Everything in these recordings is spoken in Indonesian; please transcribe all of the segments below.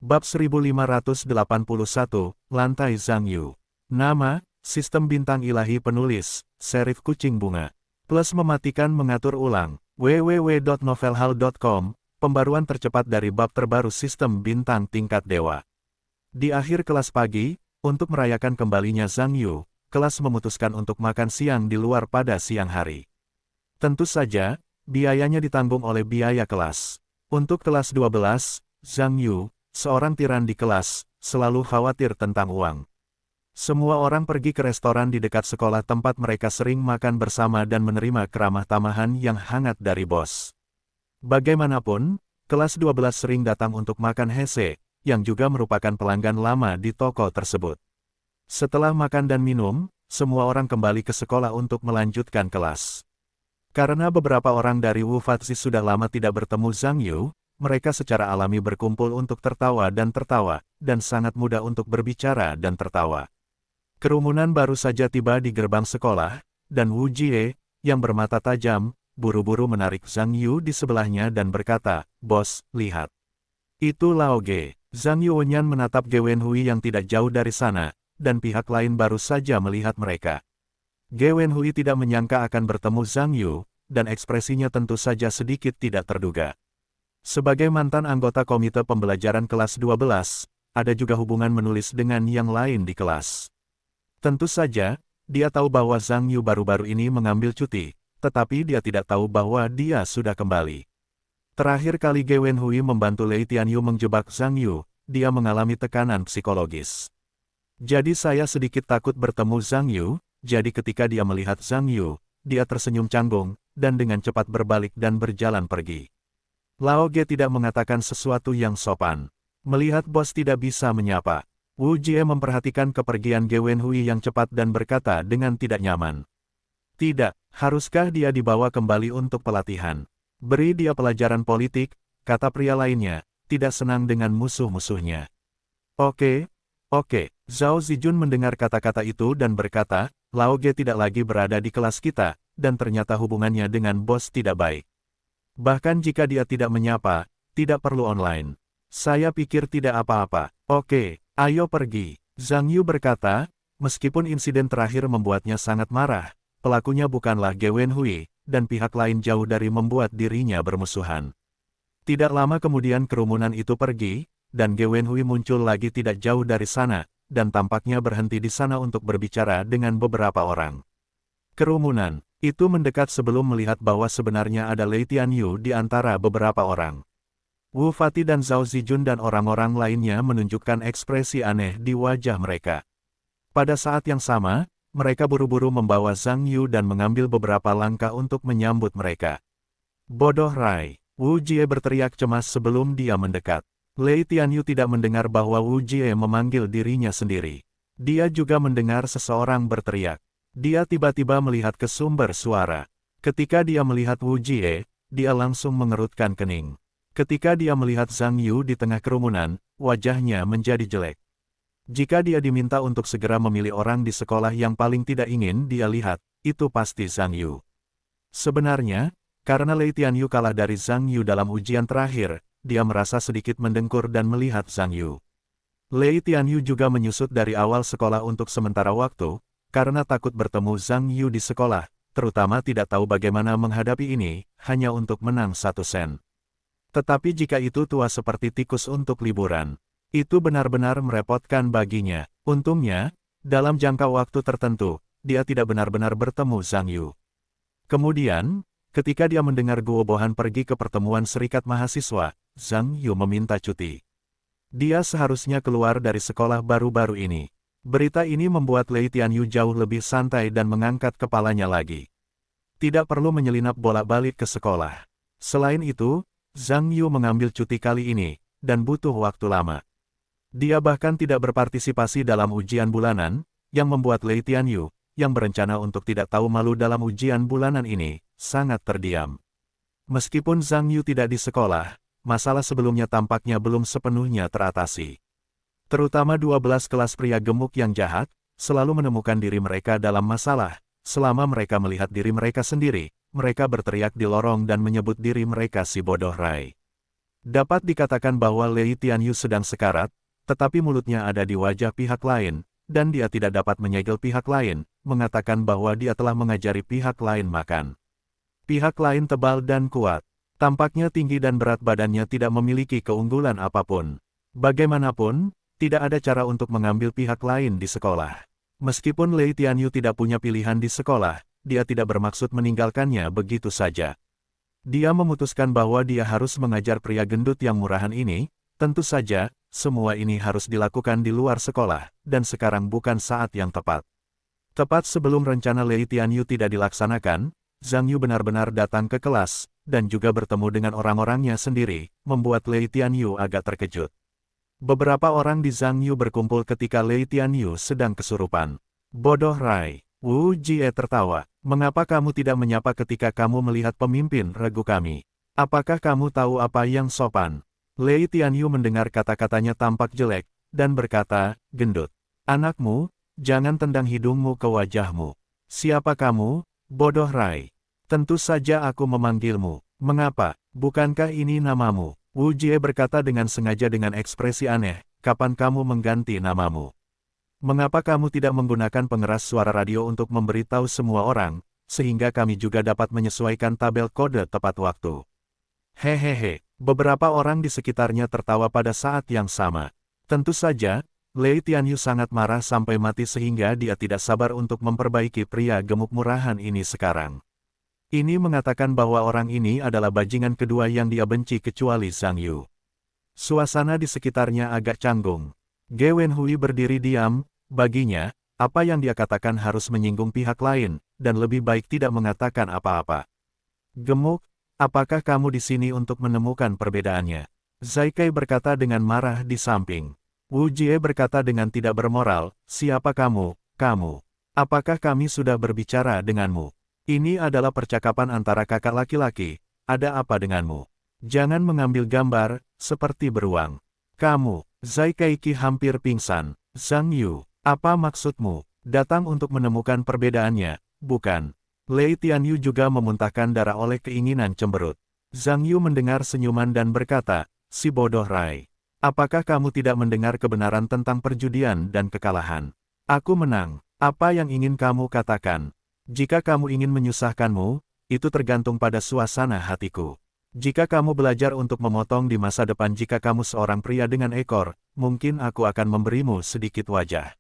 Bab 1581, Lantai Zhang Yu. Nama, Sistem Bintang Ilahi Penulis, Serif Kucing Bunga. Plus mematikan mengatur ulang, www.novelhal.com, pembaruan tercepat dari bab terbaru Sistem Bintang Tingkat Dewa. Di akhir kelas pagi, untuk merayakan kembalinya Zhang Yu, kelas memutuskan untuk makan siang di luar pada siang hari. Tentu saja, biayanya ditanggung oleh biaya kelas. Untuk kelas 12, Zhang Yu, seorang tiran di kelas, selalu khawatir tentang uang. Semua orang pergi ke restoran di dekat sekolah tempat mereka sering makan bersama dan menerima keramah tamahan yang hangat dari bos. Bagaimanapun, kelas 12 sering datang untuk makan hese, yang juga merupakan pelanggan lama di toko tersebut. Setelah makan dan minum, semua orang kembali ke sekolah untuk melanjutkan kelas. Karena beberapa orang dari Wu Fatzi sudah lama tidak bertemu Zhang Yu, mereka secara alami berkumpul untuk tertawa, dan sangat mudah untuk berbicara dan tertawa. Kerumunan baru saja tiba di gerbang sekolah, dan Wu Jie, yang bermata tajam, buru-buru menarik Zhang Yu di sebelahnya dan berkata, "Bos, lihat. Itu Lao Ge." Zhang Yu Wenyan menatap Ge Wenhui yang tidak jauh dari sana, dan pihak lain baru saja melihat mereka. Ge Wenhui tidak menyangka akan bertemu Zhang Yu, dan ekspresinya tentu saja sedikit tidak terduga. Sebagai mantan anggota komite pembelajaran kelas 12, ada juga hubungan menulis dengan yang lain di kelas. Tentu saja, dia tahu bahwa Zhang Yu baru-baru ini mengambil cuti, tetapi dia tidak tahu bahwa dia sudah kembali. Terakhir kali Ge Wenhui membantu Lei Tianyu menjebak Zhang Yu, dia mengalami tekanan psikologis. Jadi saya sedikit takut bertemu Zhang Yu, jadi ketika dia melihat Zhang Yu, dia tersenyum canggung, dan dengan cepat berbalik dan berjalan pergi. Lao Ge tidak mengatakan sesuatu yang sopan. Melihat bos tidak bisa menyapa, Wu Jie memperhatikan kepergian Ge Wenhui yang cepat dan berkata dengan tidak nyaman. "Tidak, haruskah dia dibawa kembali untuk pelatihan? Beri dia pelajaran politik," kata pria lainnya, tidak senang dengan musuh-musuhnya. Oke. Zhao Zijun mendengar kata-kata itu dan berkata, "Lao Ge tidak lagi berada di kelas kita, dan ternyata hubungannya dengan bos tidak baik. Bahkan jika dia tidak menyapa, tidak perlu online. Saya pikir tidak apa-apa. Oke, ayo pergi." Zhang Yu berkata, meskipun insiden terakhir membuatnya sangat marah, pelakunya bukanlah Ge Wenhui, dan pihak lain jauh dari membuat dirinya bermusuhan. Tidak lama kemudian kerumunan itu pergi, dan Ge Wenhui muncul lagi tidak jauh dari sana, dan tampaknya berhenti di sana untuk berbicara dengan beberapa orang. Kerumunan itu mendekat sebelum melihat bahwa sebenarnya ada Lei Tianyu di antara beberapa orang. Wu Fati dan Zhao Zijun dan orang-orang lainnya menunjukkan ekspresi aneh di wajah mereka. Pada saat yang sama, mereka buru-buru membawa Zhang Yu dan mengambil beberapa langkah untuk menyambut mereka. "Bodoh Rai!" Wu Jie berteriak cemas sebelum dia mendekat. Lei Tianyu tidak mendengar bahwa Wu Jie memanggil dirinya sendiri. Dia juga mendengar seseorang berteriak. Dia tiba-tiba melihat ke sumber suara. Ketika dia melihat Wu Jie, dia langsung mengerutkan kening. Ketika dia melihat Zhang Yu di tengah kerumunan, wajahnya menjadi jelek. Jika dia diminta untuk segera memilih orang di sekolah yang paling tidak ingin dia lihat, itu pasti Zhang Yu. Sebenarnya, karena Lei Tianyu kalah dari Zhang Yu dalam ujian terakhir, dia merasa sedikit mendengkur dan melihat Zhang Yu. Lei Tianyu juga menyusut dari awal sekolah untuk sementara waktu, karena takut bertemu Zhang Yu di sekolah, terutama tidak tahu bagaimana menghadapi ini, hanya untuk menang 1 sen. Tetapi jika itu tua seperti tikus untuk liburan, itu benar-benar merepotkan baginya. Untungnya, dalam jangka waktu tertentu, dia tidak benar-benar bertemu Zhang Yu. Kemudian, ketika dia mendengar Guo Bohan pergi ke pertemuan serikat mahasiswa, Zhang Yu meminta cuti. Dia seharusnya keluar dari sekolah baru-baru ini. Berita ini membuat Lei Tianyu jauh lebih santai dan mengangkat kepalanya lagi. Tidak perlu menyelinap bolak-balik ke sekolah. Selain itu, Zhang Yu mengambil cuti kali ini, dan butuh waktu lama. Dia bahkan tidak berpartisipasi dalam ujian bulanan, yang membuat Lei Tianyu, yang berencana untuk tidak tahu malu dalam ujian bulanan ini, sangat terdiam. Meskipun Zhang Yu tidak di sekolah, masalah sebelumnya tampaknya belum sepenuhnya teratasi. Terutama 12 kelas pria gemuk yang jahat, selalu menemukan diri mereka dalam masalah. Selama mereka melihat diri mereka sendiri, mereka berteriak di lorong dan menyebut diri mereka si bodoh Rai. Dapat dikatakan bahwa Lei Tianyu sedang sekarat, tetapi mulutnya ada di wajah pihak lain, dan dia tidak dapat menyegel pihak lain, mengatakan bahwa dia telah mengajari pihak lain makan. Pihak lain tebal dan kuat. Tampaknya tinggi dan berat badannya tidak memiliki keunggulan apapun. Bagaimanapun, tidak ada cara untuk mengambil pihak lain di sekolah. Meskipun Lei Tianyu tidak punya pilihan di sekolah, dia tidak bermaksud meninggalkannya begitu saja. Dia memutuskan bahwa dia harus mengajar pria gendut yang murahan ini. Tentu saja, semua ini harus dilakukan di luar sekolah, dan sekarang bukan saat yang tepat. Tepat sebelum rencana Lei Tianyu tidak dilaksanakan, Zhang Yu benar-benar datang ke kelas, dan juga bertemu dengan orang-orangnya sendiri, membuat Lei Tianyu agak terkejut. Beberapa orang di Zhang Yu berkumpul ketika Lei Tianyu sedang kesurupan. Bodoh Rai, Wu Jie tertawa. Mengapa kamu tidak menyapa ketika kamu melihat pemimpin regu kami? Apakah kamu tahu apa yang sopan? Lei Tianyu mendengar kata-katanya tampak jelek, dan berkata, gendut. Anakmu, jangan tendang hidungmu ke wajahmu. Siapa kamu, bodoh Rai? Tentu saja aku memanggilmu. Mengapa? Bukankah ini namamu? Wu Jie berkata dengan sengaja dengan ekspresi aneh, kapan kamu mengganti namamu? Mengapa kamu tidak menggunakan pengeras suara radio untuk memberitahu semua orang, sehingga kami juga dapat menyesuaikan tabel kode tepat waktu? Hehehe, beberapa orang di sekitarnya tertawa pada saat yang sama. Tentu saja, Lei Tianyu sangat marah sampai mati sehingga dia tidak sabar untuk memperbaiki pria gemuk murahan ini sekarang. Ini mengatakan bahwa orang ini adalah bajingan kedua yang dia benci kecuali Zhang Yu. Suasana di sekitarnya agak canggung. Ge Wenhui berdiri diam, baginya, apa yang dia katakan harus menyinggung pihak lain, dan lebih baik tidak mengatakan apa-apa. Gemuk, apakah kamu di sini untuk menemukan perbedaannya? Zai Kai berkata dengan marah di samping. Wu Jie berkata dengan tidak bermoral, siapa kamu, kamu? Apakah kami sudah berbicara denganmu? Ini adalah percakapan antara kakak laki-laki, ada apa denganmu? Jangan mengambil gambar, seperti beruang. Kamu, Zai Kaiki hampir pingsan. Zhang Yu, apa maksudmu? Datang untuk menemukan perbedaannya, bukan? Lei Tianyu juga memuntahkan darah oleh keinginan cemberut. Zhang Yu mendengar senyuman dan berkata, si bodoh Rai. Apakah kamu tidak mendengar kebenaran tentang perjudian dan kekalahan? Aku menang. Apa yang ingin kamu katakan? Jika kamu ingin menyusahkanmu, itu tergantung pada suasana hatiku. Jika kamu belajar untuk memotong di masa depan jika kamu seorang pria dengan ekor, mungkin aku akan memberimu sedikit wajah.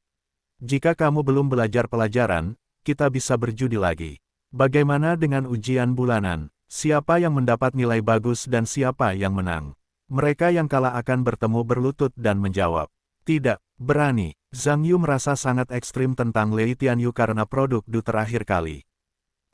Jika kamu belum belajar pelajaran, kita bisa berjudi lagi. Bagaimana dengan ujian bulanan? Siapa yang mendapat nilai bagus dan siapa yang menang? Mereka yang kalah akan bertemu berlutut dan menjawab, tidak, berani. Zhang Yu merasa sangat ekstrim tentang Lei Tianyu karena produk Du terakhir kali.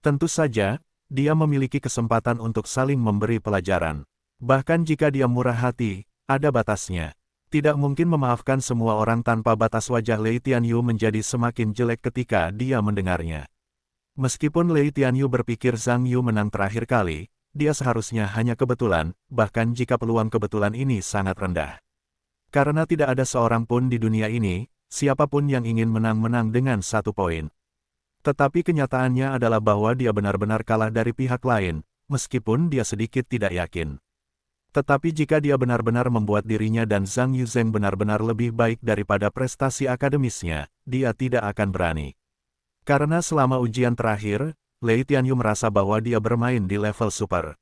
Tentu saja, dia memiliki kesempatan untuk saling memberi pelajaran. Bahkan jika dia murah hati, ada batasnya. Tidak mungkin memaafkan semua orang tanpa batas. Wajah Lei Tianyu menjadi semakin jelek ketika dia mendengarnya. Meskipun Lei Tianyu berpikir Zhang Yu menang terakhir kali, dia seharusnya hanya kebetulan, bahkan jika peluang kebetulan ini sangat rendah. Karena tidak ada seorang pun di dunia ini, siapapun yang ingin menang-menang dengan 1 poin. Tetapi kenyataannya adalah bahwa dia benar-benar kalah dari pihak lain, meskipun dia sedikit tidak yakin. Tetapi jika dia benar-benar membuat dirinya dan Zhang Yuzheng benar-benar lebih baik daripada prestasi akademisnya, dia tidak akan berani. Karena selama ujian terakhir, Lei Tianyu merasa bahwa dia bermain di level super.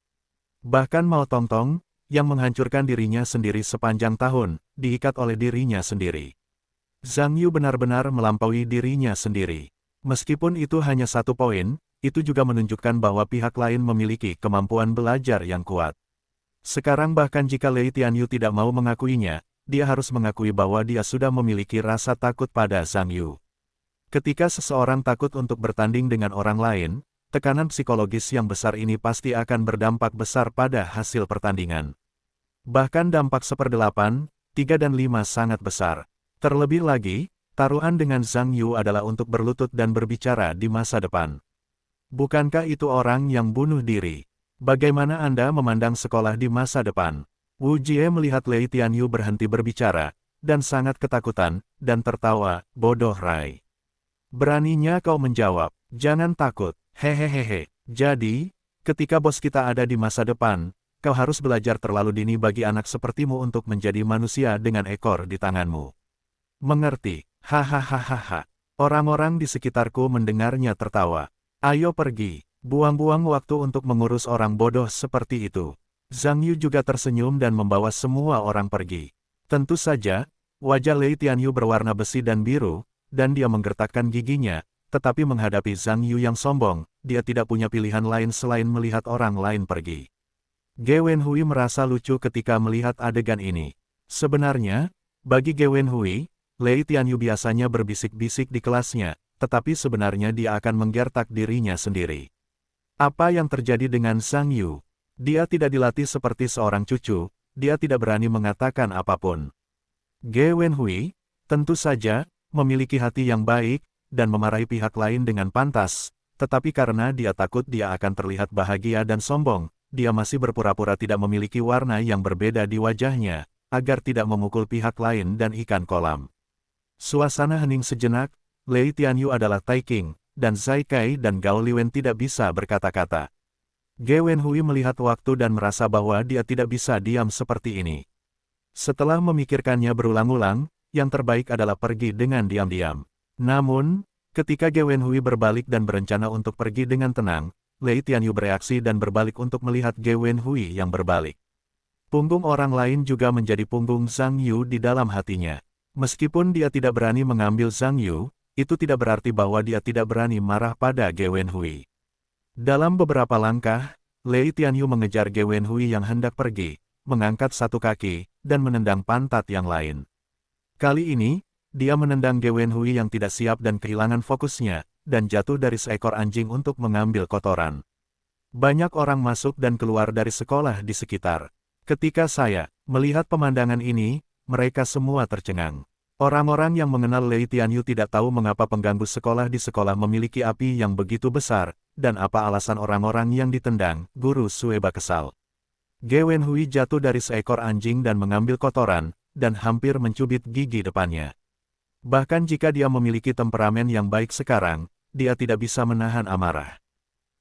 Bahkan Mao Tongtong, yang menghancurkan dirinya sendiri sepanjang tahun, diikat oleh dirinya sendiri. Zhang Yu benar-benar melampaui dirinya sendiri. Meskipun itu hanya 1 poin, itu juga menunjukkan bahwa pihak lain memiliki kemampuan belajar yang kuat. Sekarang bahkan jika Lei Tianyu tidak mau mengakuinya, dia harus mengakui bahwa dia sudah memiliki rasa takut pada Zhang Yu. Ketika seseorang takut untuk bertanding dengan orang lain, tekanan psikologis yang besar ini pasti akan berdampak besar pada hasil pertandingan. Bahkan dampak 1/8, 3 dan 5 sangat besar. Terlebih lagi, taruhan dengan Zhang Yu adalah untuk berlutut dan berbicara di masa depan. Bukankah itu orang yang bunuh diri? Bagaimana Anda memandang sekolah di masa depan? Wu Jie melihat Lei Tianyu berhenti berbicara, dan sangat ketakutan, dan tertawa, bodoh Rai. Beraninya kau menjawab, jangan takut, hehehehe. Jadi, ketika bos kita ada di masa depan, kau harus belajar terlalu dini bagi anak sepertimu untuk menjadi manusia dengan ekor di tanganmu. Mengerti? Hahaha. Orang-orang di sekitarku mendengarnya tertawa. Ayo pergi, buang-buang waktu untuk mengurus orang bodoh seperti itu. Zhang Yu juga tersenyum dan membawa semua orang pergi. Tentu saja, wajah Lei Tianyu berwarna besi dan biru, dan dia menggertakkan giginya, tetapi menghadapi Zhang Yu yang sombong, dia tidak punya pilihan lain selain melihat orang lain pergi. Ge Wenhui merasa lucu ketika melihat adegan ini. Sebenarnya, bagi Ge Wenhui, Lei Tianyu biasanya berbisik-bisik di kelasnya, tetapi sebenarnya dia akan menggertak dirinya sendiri. Apa yang terjadi dengan Zhang Yu? Dia tidak dilatih seperti seorang cucu, dia tidak berani mengatakan apapun. Ge Wenhui, tentu saja, memiliki hati yang baik, dan memarahi pihak lain dengan pantas, tetapi karena dia takut dia akan terlihat bahagia dan sombong, dia masih berpura-pura tidak memiliki warna yang berbeda di wajahnya, agar tidak memukul pihak lain dan ikan kolam. Suasana hening sejenak, Lei Tianyu adalah Tai King, dan Zai Kai dan Gao Liwen tidak bisa berkata-kata. Ge Wenhui melihat waktu dan merasa bahwa dia tidak bisa diam seperti ini. Setelah memikirkannya berulang-ulang, yang terbaik adalah pergi dengan diam-diam. Namun, ketika Ge Wenhui berbalik dan berencana untuk pergi dengan tenang, Lei Tianyu bereaksi dan berbalik untuk melihat Ge Wenhui yang berbalik. Punggung orang lain juga menjadi punggung Zhang Yu di dalam hatinya. Meskipun dia tidak berani mengambil Zhang Yu, itu tidak berarti bahwa dia tidak berani marah pada Ge Wenhui. Dalam beberapa langkah, Lei Tianyu mengejar Ge Wenhui yang hendak pergi, mengangkat satu kaki, dan menendang pantat yang lain. Kali ini, dia menendang Ge Wenhui yang tidak siap dan kehilangan fokusnya, dan jatuh dari seekor anjing untuk mengambil kotoran. Banyak orang masuk dan keluar dari sekolah di sekitar. Ketika saya melihat pemandangan ini, mereka semua tercengang. Orang-orang yang mengenal Lei Tianyu tidak tahu mengapa pengganggu sekolah di sekolah memiliki api yang begitu besar, dan apa alasan orang-orang yang ditendang. Guru Sueba kesal. Ge Wenhui jatuh dari seekor anjing dan mengambil kotoran, dan hampir mencubit gigi depannya. Bahkan jika dia memiliki temperamen yang baik sekarang, dia tidak bisa menahan amarah.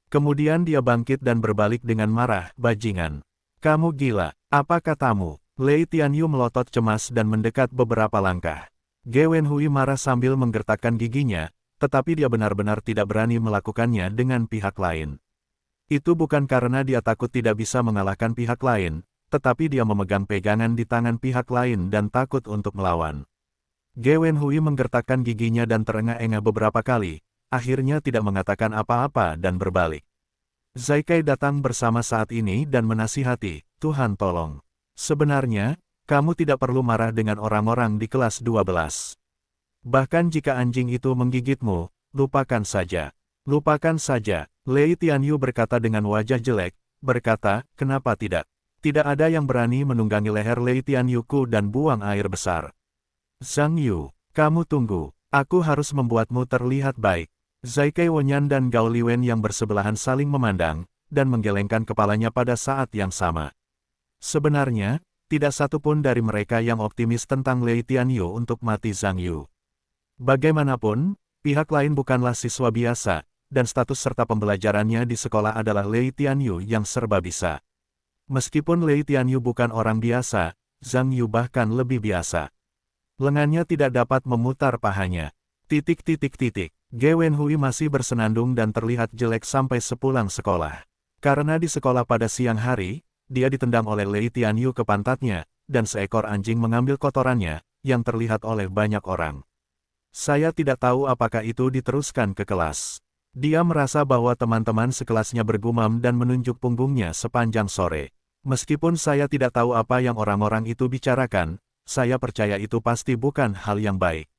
Kemudian dia bangkit dan berbalik dengan marah, "Bajingan. Kamu gila, apa katamu?" Lei Tianyu melotot cemas dan mendekat beberapa langkah. Ge Wenhui marah sambil menggertakkan giginya, tetapi dia benar-benar tidak berani melakukannya dengan pihak lain. Itu bukan karena dia takut tidak bisa mengalahkan pihak lain, tetapi dia memegang pegangan di tangan pihak lain dan takut untuk melawan. Ge Wenhui menggertakkan giginya dan terengah-engah beberapa kali, akhirnya tidak mengatakan apa-apa dan berbalik. Zai Kai datang bersama saat ini dan menasihati, "Tuhan tolong. Sebenarnya, kamu tidak perlu marah dengan orang-orang di kelas 12. Bahkan jika anjing itu menggigitmu, lupakan saja. Lupakan saja." Lei Tianyu berkata dengan wajah jelek, berkata, "Kenapa tidak? Tidak ada yang berani menunggangi leher Lei Tianyuku dan buang air besar." "Zhang Yu, kamu tunggu. Aku harus membuatmu terlihat baik." Zai Kai Wenyan dan Gao Liwen yang bersebelahan saling memandang, dan menggelengkan kepalanya pada saat yang sama. Sebenarnya, tidak satu pun dari mereka yang optimis tentang Lei Tianyu untuk mati Zhang Yu. Bagaimanapun, pihak lain bukanlah siswa biasa, dan status serta pembelajarannya di sekolah adalah Lei Tianyu yang serba bisa. Meskipun Lei Tianyu bukan orang biasa, Zhang Yu bahkan lebih biasa. Lengannya tidak dapat memutar pahanya. Ge Wenhui masih bersenandung dan terlihat jelek sampai sepulang sekolah. Karena di sekolah pada siang hari, dia ditendang oleh Lei Tianyu ke pantatnya, dan seekor anjing mengambil kotorannya, yang terlihat oleh banyak orang. Saya tidak tahu apakah itu diteruskan ke kelas. Dia merasa bahwa teman-teman sekelasnya bergumam dan menunjuk punggungnya sepanjang sore. Meskipun saya tidak tahu apa yang orang-orang itu bicarakan, saya percaya itu pasti bukan hal yang baik.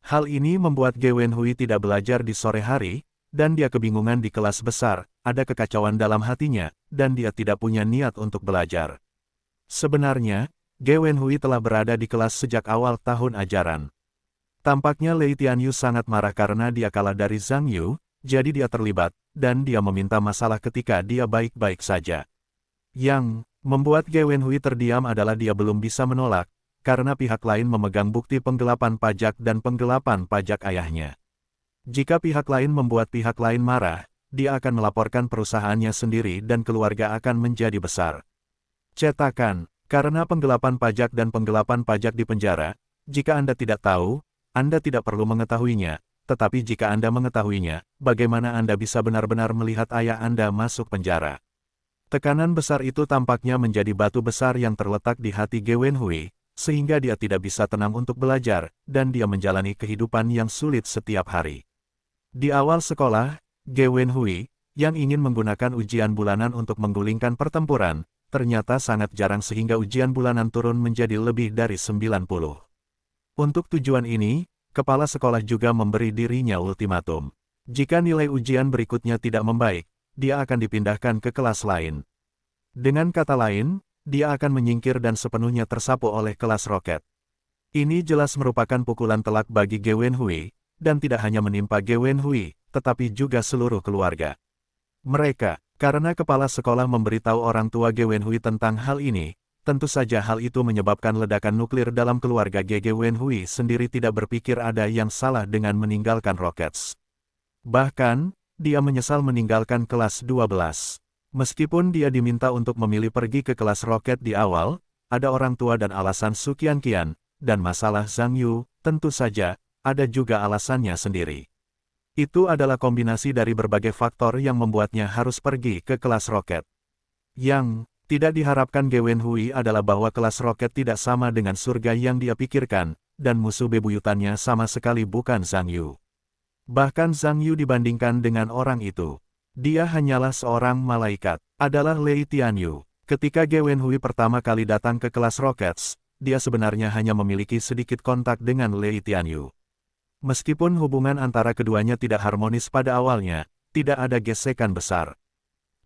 Hal ini membuat Ge Wenhui tidak belajar di sore hari, dan dia kebingungan di kelas besar, ada kekacauan dalam hatinya, dan dia tidak punya niat untuk belajar. Sebenarnya, Ge Wenhui telah berada di kelas sejak awal tahun ajaran. Tampaknya Lei Tianyu sangat marah karena dia kalah dari Zhang Yu, jadi dia terlibat, dan dia meminta masalah ketika dia baik-baik saja. Yang membuat Ge Wenhui terdiam adalah dia belum bisa menolak, karena pihak lain memegang bukti penggelapan pajak dan penggelapan pajak ayahnya. Jika pihak lain membuat pihak lain marah, dia akan melaporkan perusahaannya sendiri dan keluarga akan menjadi besar. Cetakan, karena penggelapan pajak dan penggelapan pajak di penjara, jika Anda tidak tahu, Anda tidak perlu mengetahuinya, tetapi jika Anda mengetahuinya, bagaimana Anda bisa benar-benar melihat ayah Anda masuk penjara? Tekanan besar itu tampaknya menjadi batu besar yang terletak di hati Ge Wenhui, sehingga dia tidak bisa tenang untuk belajar, dan dia menjalani kehidupan yang sulit setiap hari. Di awal sekolah, Ge Wenhui, yang ingin menggunakan ujian bulanan untuk menggulingkan pertempuran, ternyata sangat jarang sehingga ujian bulanan turun menjadi lebih dari 90. Untuk tujuan ini, kepala sekolah juga memberi dirinya ultimatum. Jika nilai ujian berikutnya tidak membaik, dia akan dipindahkan ke kelas lain. Dengan kata lain, dia akan menyingkir dan sepenuhnya tersapu oleh kelas roket. Ini jelas merupakan pukulan telak bagi Ge Wenhui, dan tidak hanya menimpa Ge Wenhui, tetapi juga seluruh keluarga. Mereka, karena kepala sekolah memberitahu orang tua Ge Wenhui tentang hal ini, tentu saja hal itu menyebabkan ledakan nuklir dalam keluarga Ge Wenhui sendiri tidak berpikir ada yang salah dengan meninggalkan Rockets. Bahkan, dia menyesal meninggalkan kelas 12. Meskipun dia diminta untuk memilih pergi ke kelas roket di awal, ada orang tua dan alasan Su Qianqian, dan masalah Zhang Yu, tentu saja, ada juga alasannya sendiri. Itu adalah kombinasi dari berbagai faktor yang membuatnya harus pergi ke kelas roket. Yang tidak diharapkan Ge Wenhui adalah bahwa kelas roket tidak sama dengan surga yang dia pikirkan, dan musuh bebuyutannya sama sekali bukan Zhang Yu. Bahkan Zhang Yu dibandingkan dengan orang itu, dia hanyalah seorang malaikat, adalah Lei Tianyu. Ketika Ge Wenhui pertama kali datang ke kelas Rockets, dia sebenarnya hanya memiliki sedikit kontak dengan Lei Tianyu. Meskipun hubungan antara keduanya tidak harmonis pada awalnya, tidak ada gesekan besar.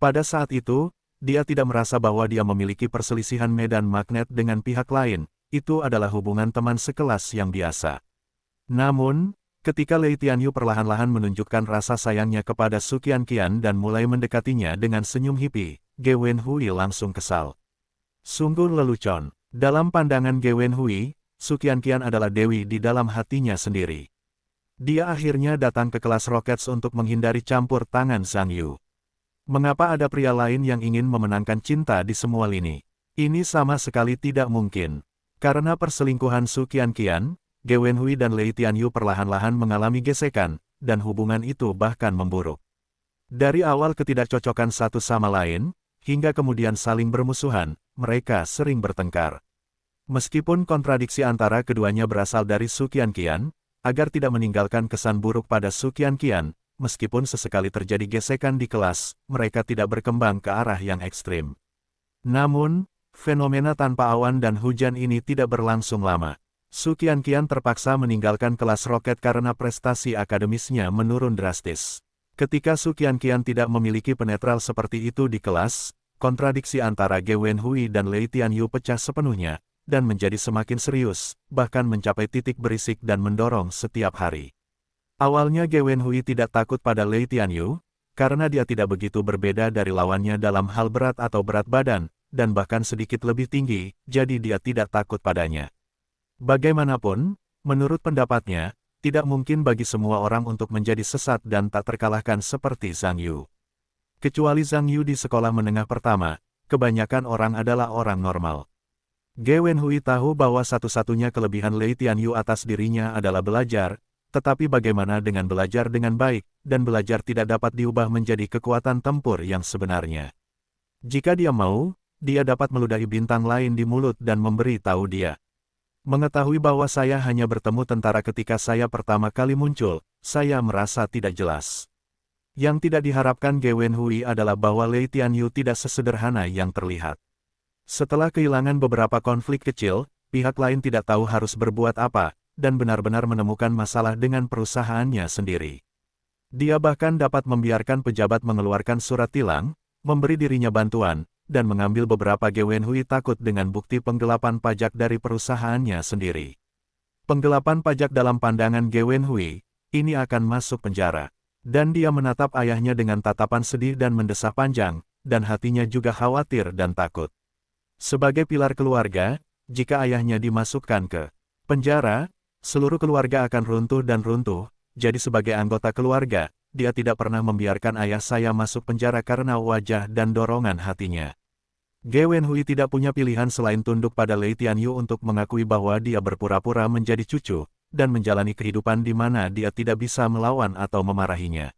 Pada saat itu, dia tidak merasa bahwa dia memiliki perselisihan medan magnet dengan pihak lain, itu adalah hubungan teman sekelas yang biasa. Namun, ketika Lei Tianyu perlahan-lahan menunjukkan rasa sayangnya kepada Su Qianqian dan mulai mendekatinya dengan senyum hippie, Ge Wenhui langsung kesal. Sungguh lelucon. Dalam pandangan Ge Wenhui, Su Qianqian adalah dewi di dalam hatinya sendiri. Dia akhirnya datang ke kelas Rockets untuk menghindari campur tangan Zhang Yu. Mengapa ada pria lain yang ingin memenangkan cinta di semua lini? Ini sama sekali tidak mungkin. Karena perselingkuhan Su Qianqian, Ge Wenhui dan Lei Tianyu perlahan-lahan mengalami gesekan, dan hubungan itu bahkan memburuk. Dari awal ketidakcocokan satu sama lain, hingga kemudian saling bermusuhan, mereka sering bertengkar. Meskipun kontradiksi antara keduanya berasal dari Su Qianqian, agar tidak meninggalkan kesan buruk pada Su Qianqian, meskipun sesekali terjadi gesekan di kelas, mereka tidak berkembang ke arah yang ekstrim. Namun, fenomena tanpa awan dan hujan ini tidak berlangsung lama. Su Qianqian terpaksa meninggalkan kelas roket karena prestasi akademisnya menurun drastis. Ketika Su Qianqian tidak memiliki penetral seperti itu di kelas, kontradiksi antara Ge Wenhui dan Lei Tianyu pecah sepenuhnya, dan menjadi semakin serius, bahkan mencapai titik berisik dan mendorong setiap hari. Awalnya Ge Wenhui tidak takut pada Lei Tianyu, karena dia tidak begitu berbeda dari lawannya dalam hal berat atau berat badan, dan bahkan sedikit lebih tinggi, jadi dia tidak takut padanya. Bagaimanapun, menurut pendapatnya, tidak mungkin bagi semua orang untuk menjadi sesat dan tak terkalahkan seperti Zhang Yu. Kecuali Zhang Yu di sekolah menengah pertama, kebanyakan orang adalah orang normal. Ge Wenhui tahu bahwa satu-satunya kelebihan Lei Tianyu atas dirinya adalah belajar, tetapi bagaimana dengan belajar dengan baik, dan belajar tidak dapat diubah menjadi kekuatan tempur yang sebenarnya. Jika dia mau, dia dapat meludahi bintang lain di mulut dan memberi tahu dia. Mengetahui bahwa saya hanya bertemu tentara ketika saya pertama kali muncul, saya merasa tidak jelas. Yang tidak diharapkan Ge Wenhui adalah bahwa Lei Tianyu tidak sesederhana yang terlihat. Setelah kehilangan beberapa konflik kecil, pihak lain tidak tahu harus berbuat apa, dan benar-benar menemukan masalah dengan perusahaannya sendiri. Dia bahkan dapat membiarkan pejabat mengeluarkan surat tilang, memberi dirinya bantuan, dan mengambil beberapa Ge Wenhui takut dengan bukti penggelapan pajak dari perusahaannya sendiri. Penggelapan pajak dalam pandangan Ge Wenhui, ini akan masuk penjara. Dan dia menatap ayahnya dengan tatapan sedih dan mendesah panjang, dan hatinya juga khawatir dan takut. Sebagai pilar keluarga, jika ayahnya dimasukkan ke penjara, seluruh keluarga akan runtuh dan runtuh, jadi sebagai anggota keluarga, dia tidak pernah membiarkan ayah saya masuk penjara karena wajah dan dorongan hatinya. Ge Wenhui tidak punya pilihan selain tunduk pada Lei Tianyu untuk mengakui bahwa dia berpura-pura menjadi cucu, dan menjalani kehidupan di mana dia tidak bisa melawan atau memarahinya.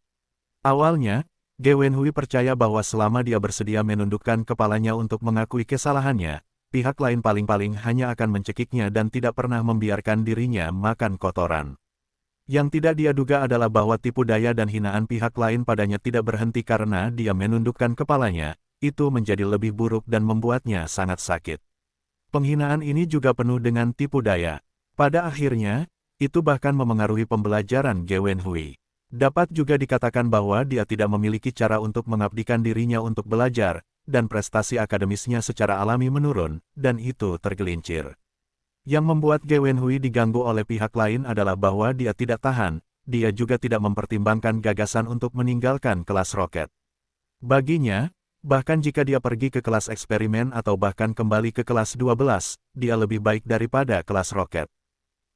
Awalnya, Ge Wenhui percaya bahwa selama dia bersedia menundukkan kepalanya untuk mengakui kesalahannya, pihak lain paling-paling hanya akan mencekiknya dan tidak pernah membiarkan dirinya makan kotoran. Yang tidak dia duga adalah bahwa tipu daya dan hinaan pihak lain padanya tidak berhenti karena dia menundukkan kepalanya. Itu menjadi lebih buruk dan membuatnya sangat sakit. Penghinaan ini juga penuh dengan tipu daya. Pada akhirnya, itu bahkan memengaruhi pembelajaran Ge Wenhui. Dapat juga dikatakan bahwa dia tidak memiliki cara untuk mengabdikan dirinya untuk belajar, dan prestasi akademisnya secara alami menurun, dan itu tergelincir. Yang membuat Ge Wenhui diganggu oleh pihak lain adalah bahwa dia tidak tahan, dia juga tidak mempertimbangkan gagasan untuk meninggalkan kelas roket. Baginya, bahkan jika dia pergi ke kelas eksperimen atau bahkan kembali ke kelas 12, dia lebih baik daripada kelas roket.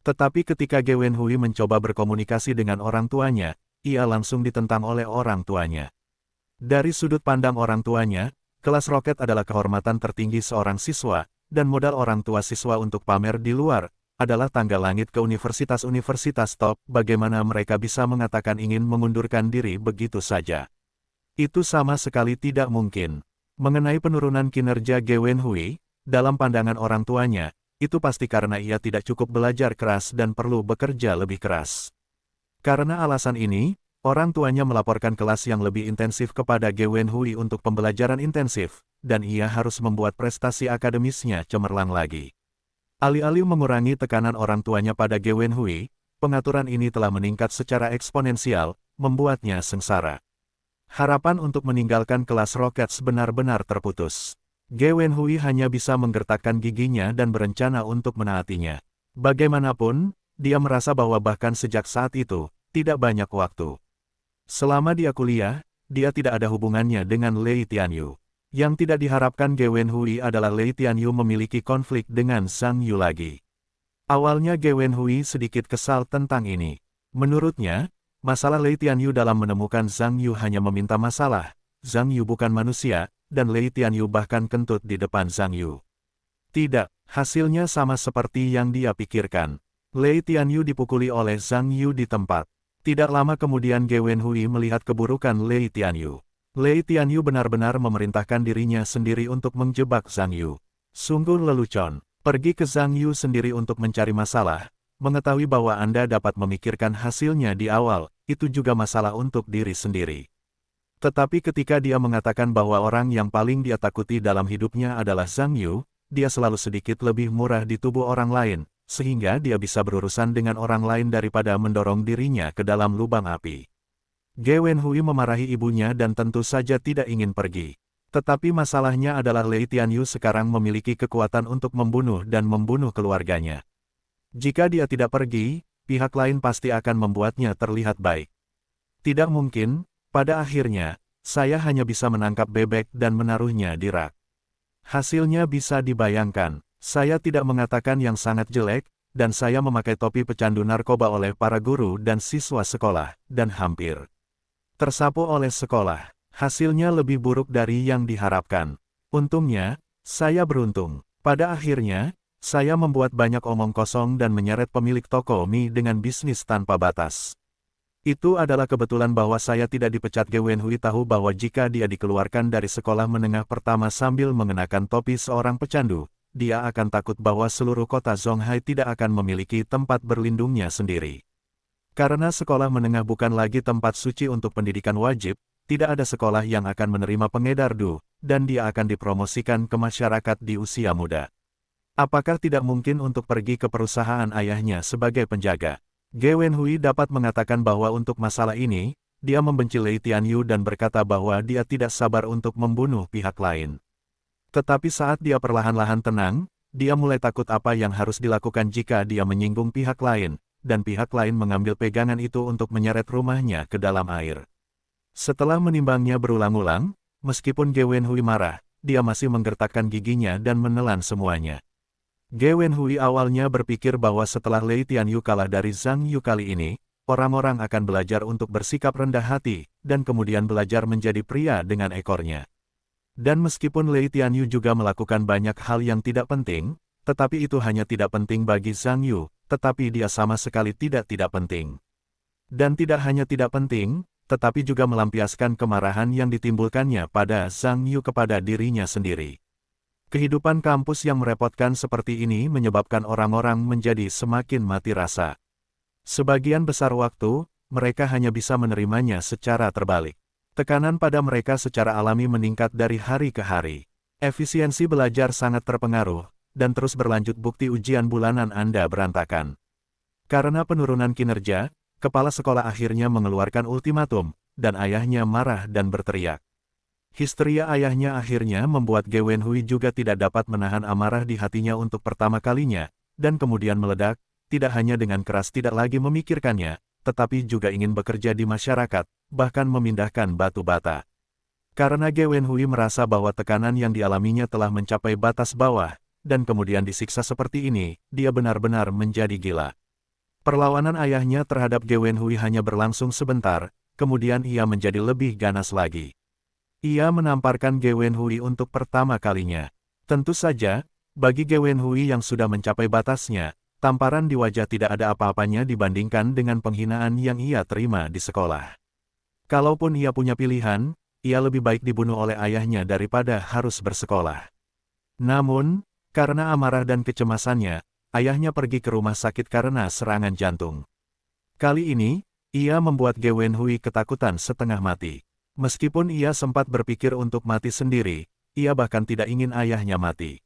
Tetapi ketika Ge Wenhui mencoba berkomunikasi dengan orang tuanya, ia langsung ditentang oleh orang tuanya. Dari sudut pandang orang tuanya, kelas roket adalah kehormatan tertinggi seorang siswa, dan modal orang tua siswa untuk pamer di luar, adalah tangga langit ke universitas-universitas top. Bagaimana mereka bisa mengatakan ingin mengundurkan diri begitu saja? Itu sama sekali tidak mungkin. Mengenai penurunan kinerja Ge Wenhui, dalam pandangan orang tuanya, itu pasti karena ia tidak cukup belajar keras dan perlu bekerja lebih keras. Karena alasan ini, orang tuanya melaporkan kelas yang lebih intensif kepada Ge Wenhui untuk pembelajaran intensif, dan ia harus membuat prestasi akademisnya cemerlang lagi. Alih-alih mengurangi tekanan orang tuanya pada Ge Wenhui, pengaturan ini telah meningkat secara eksponensial, membuatnya sengsara. Harapan untuk meninggalkan kelas roket benar-benar terputus. Ge Wenhui hanya bisa menggertakkan giginya dan berencana untuk menaatinya. Bagaimanapun, dia merasa bahwa bahkan sejak saat itu, tidak banyak waktu. Selama dia kuliah, dia tidak ada hubungannya dengan Lei Tianyu. Yang tidak diharapkan Ge Wenhui adalah Lei Tianyu memiliki konflik dengan Zhang Yu lagi. Awalnya Ge Wenhui sedikit kesal tentang ini. Menurutnya, masalah Lei Tianyu dalam menemukan Zhang Yu hanya meminta masalah. Zhang Yu bukan manusia, dan Lei Tianyu bahkan kentut di depan Zhang Yu. Tidak, hasilnya sama seperti yang dia pikirkan. Lei Tianyu dipukuli oleh Zhang Yu di tempat. Tidak lama kemudian Ge Wenhui melihat keburukan Lei Tianyu. Lei Tianyu benar-benar memerintahkan dirinya sendiri untuk menjebak Zhang Yu. Sungguh lelucon, pergi ke Zhang Yu sendiri untuk mencari masalah. Mengetahui bahwa Anda dapat memikirkan hasilnya di awal, itu juga masalah untuk diri sendiri. Tetapi ketika dia mengatakan bahwa orang yang paling dia takuti dalam hidupnya adalah Zhang Yu, dia selalu sedikit lebih murah di tubuh orang lain, sehingga dia bisa berurusan dengan orang lain daripada mendorong dirinya ke dalam lubang api. Ge Wenhui memarahi ibunya dan tentu saja tidak ingin pergi. Tetapi masalahnya adalah Lei Tianyu sekarang memiliki kekuatan untuk membunuh dan membunuh keluarganya. Jika dia tidak pergi, pihak lain pasti akan membuatnya terlihat baik. Tidak mungkin, pada akhirnya, saya hanya bisa menangkap bebek dan menaruhnya di rak. Hasilnya bisa dibayangkan, saya tidak mengatakan yang sangat jelek, dan saya memakai topi pecandu narkoba oleh para guru dan siswa sekolah, dan hampir tersapu oleh sekolah. Hasilnya lebih buruk dari yang diharapkan. Untungnya, saya beruntung. Pada akhirnya, saya membuat banyak omong kosong dan menyeret pemilik toko mie dengan bisnis tanpa batas. Itu adalah kebetulan bahwa saya tidak dipecat. Ge Wenhui tahu bahwa jika dia dikeluarkan dari sekolah menengah pertama sambil mengenakan topi seorang pecandu, dia akan takut bahwa seluruh kota Zonghai tidak akan memiliki tempat berlindungnya sendiri. Karena sekolah menengah bukan lagi tempat suci untuk pendidikan wajib, tidak ada sekolah yang akan menerima pengedar du, dan dia akan dipromosikan ke masyarakat di usia muda. Apakah tidak mungkin untuk pergi ke perusahaan ayahnya sebagai penjaga? Ge Wenhui dapat mengatakan bahwa untuk masalah ini, dia membenci Lei Tianyu dan berkata bahwa dia tidak sabar untuk membunuh pihak lain. Tetapi saat dia perlahan-lahan tenang, dia mulai takut apa yang harus dilakukan jika dia menyinggung pihak lain, dan pihak lain mengambil pegangan itu untuk menyeret rumahnya ke dalam air. Setelah menimbangnya berulang-ulang, meskipun Ge Wenhui marah, dia masih menggertakkan giginya dan menelan semuanya. Ge Wenhui awalnya berpikir bahwa setelah Lei Tianyu kalah dari Zhang Yu kali ini, orang-orang akan belajar untuk bersikap rendah hati, dan kemudian belajar menjadi pria dengan ekornya. Dan meskipun Lei Tianyu juga melakukan banyak hal yang tidak penting, tetapi itu hanya tidak penting bagi Zhang Yu, tetapi dia sama sekali tidak penting. Dan tidak hanya tidak penting, tetapi juga melampiaskan kemarahan yang ditimbulkannya pada Zhang Yu kepada dirinya sendiri. Kehidupan kampus yang merepotkan seperti ini menyebabkan orang-orang menjadi semakin mati rasa. Sebagian besar waktu, mereka hanya bisa menerimanya secara terbalik. Tekanan pada mereka secara alami meningkat dari hari ke hari. Efisiensi belajar sangat terpengaruh, dan terus berlanjut bukti ujian bulanan Anda berantakan. Karena penurunan kinerja, kepala sekolah akhirnya mengeluarkan ultimatum, dan ayahnya marah dan berteriak. Histeria ayahnya akhirnya membuat Ge Wenhui juga tidak dapat menahan amarah di hatinya untuk pertama kalinya, dan kemudian meledak, tidak hanya dengan keras tidak lagi memikirkannya, tetapi juga ingin bekerja di masyarakat, bahkan memindahkan batu bata. Karena Ge Wenhui merasa bahwa tekanan yang dialaminya telah mencapai batas bawah, dan kemudian disiksa seperti ini, dia benar-benar menjadi gila. Perlawanan ayahnya terhadap Ge Wenhui hanya berlangsung sebentar, kemudian ia menjadi lebih ganas lagi. Ia menamparkan Ge Wenhui untuk pertama kalinya. Tentu saja, bagi Ge Wenhui yang sudah mencapai batasnya, tamparan di wajah tidak ada apa-apanya dibandingkan dengan penghinaan yang ia terima di sekolah. Kalaupun ia punya pilihan, ia lebih baik dibunuh oleh ayahnya daripada harus bersekolah. Namun, karena amarah dan kecemasannya, ayahnya pergi ke rumah sakit karena serangan jantung. Kali ini, ia membuat Ge Wenhui ketakutan setengah mati. Meskipun ia sempat berpikir untuk mati sendiri, ia bahkan tidak ingin ayahnya mati.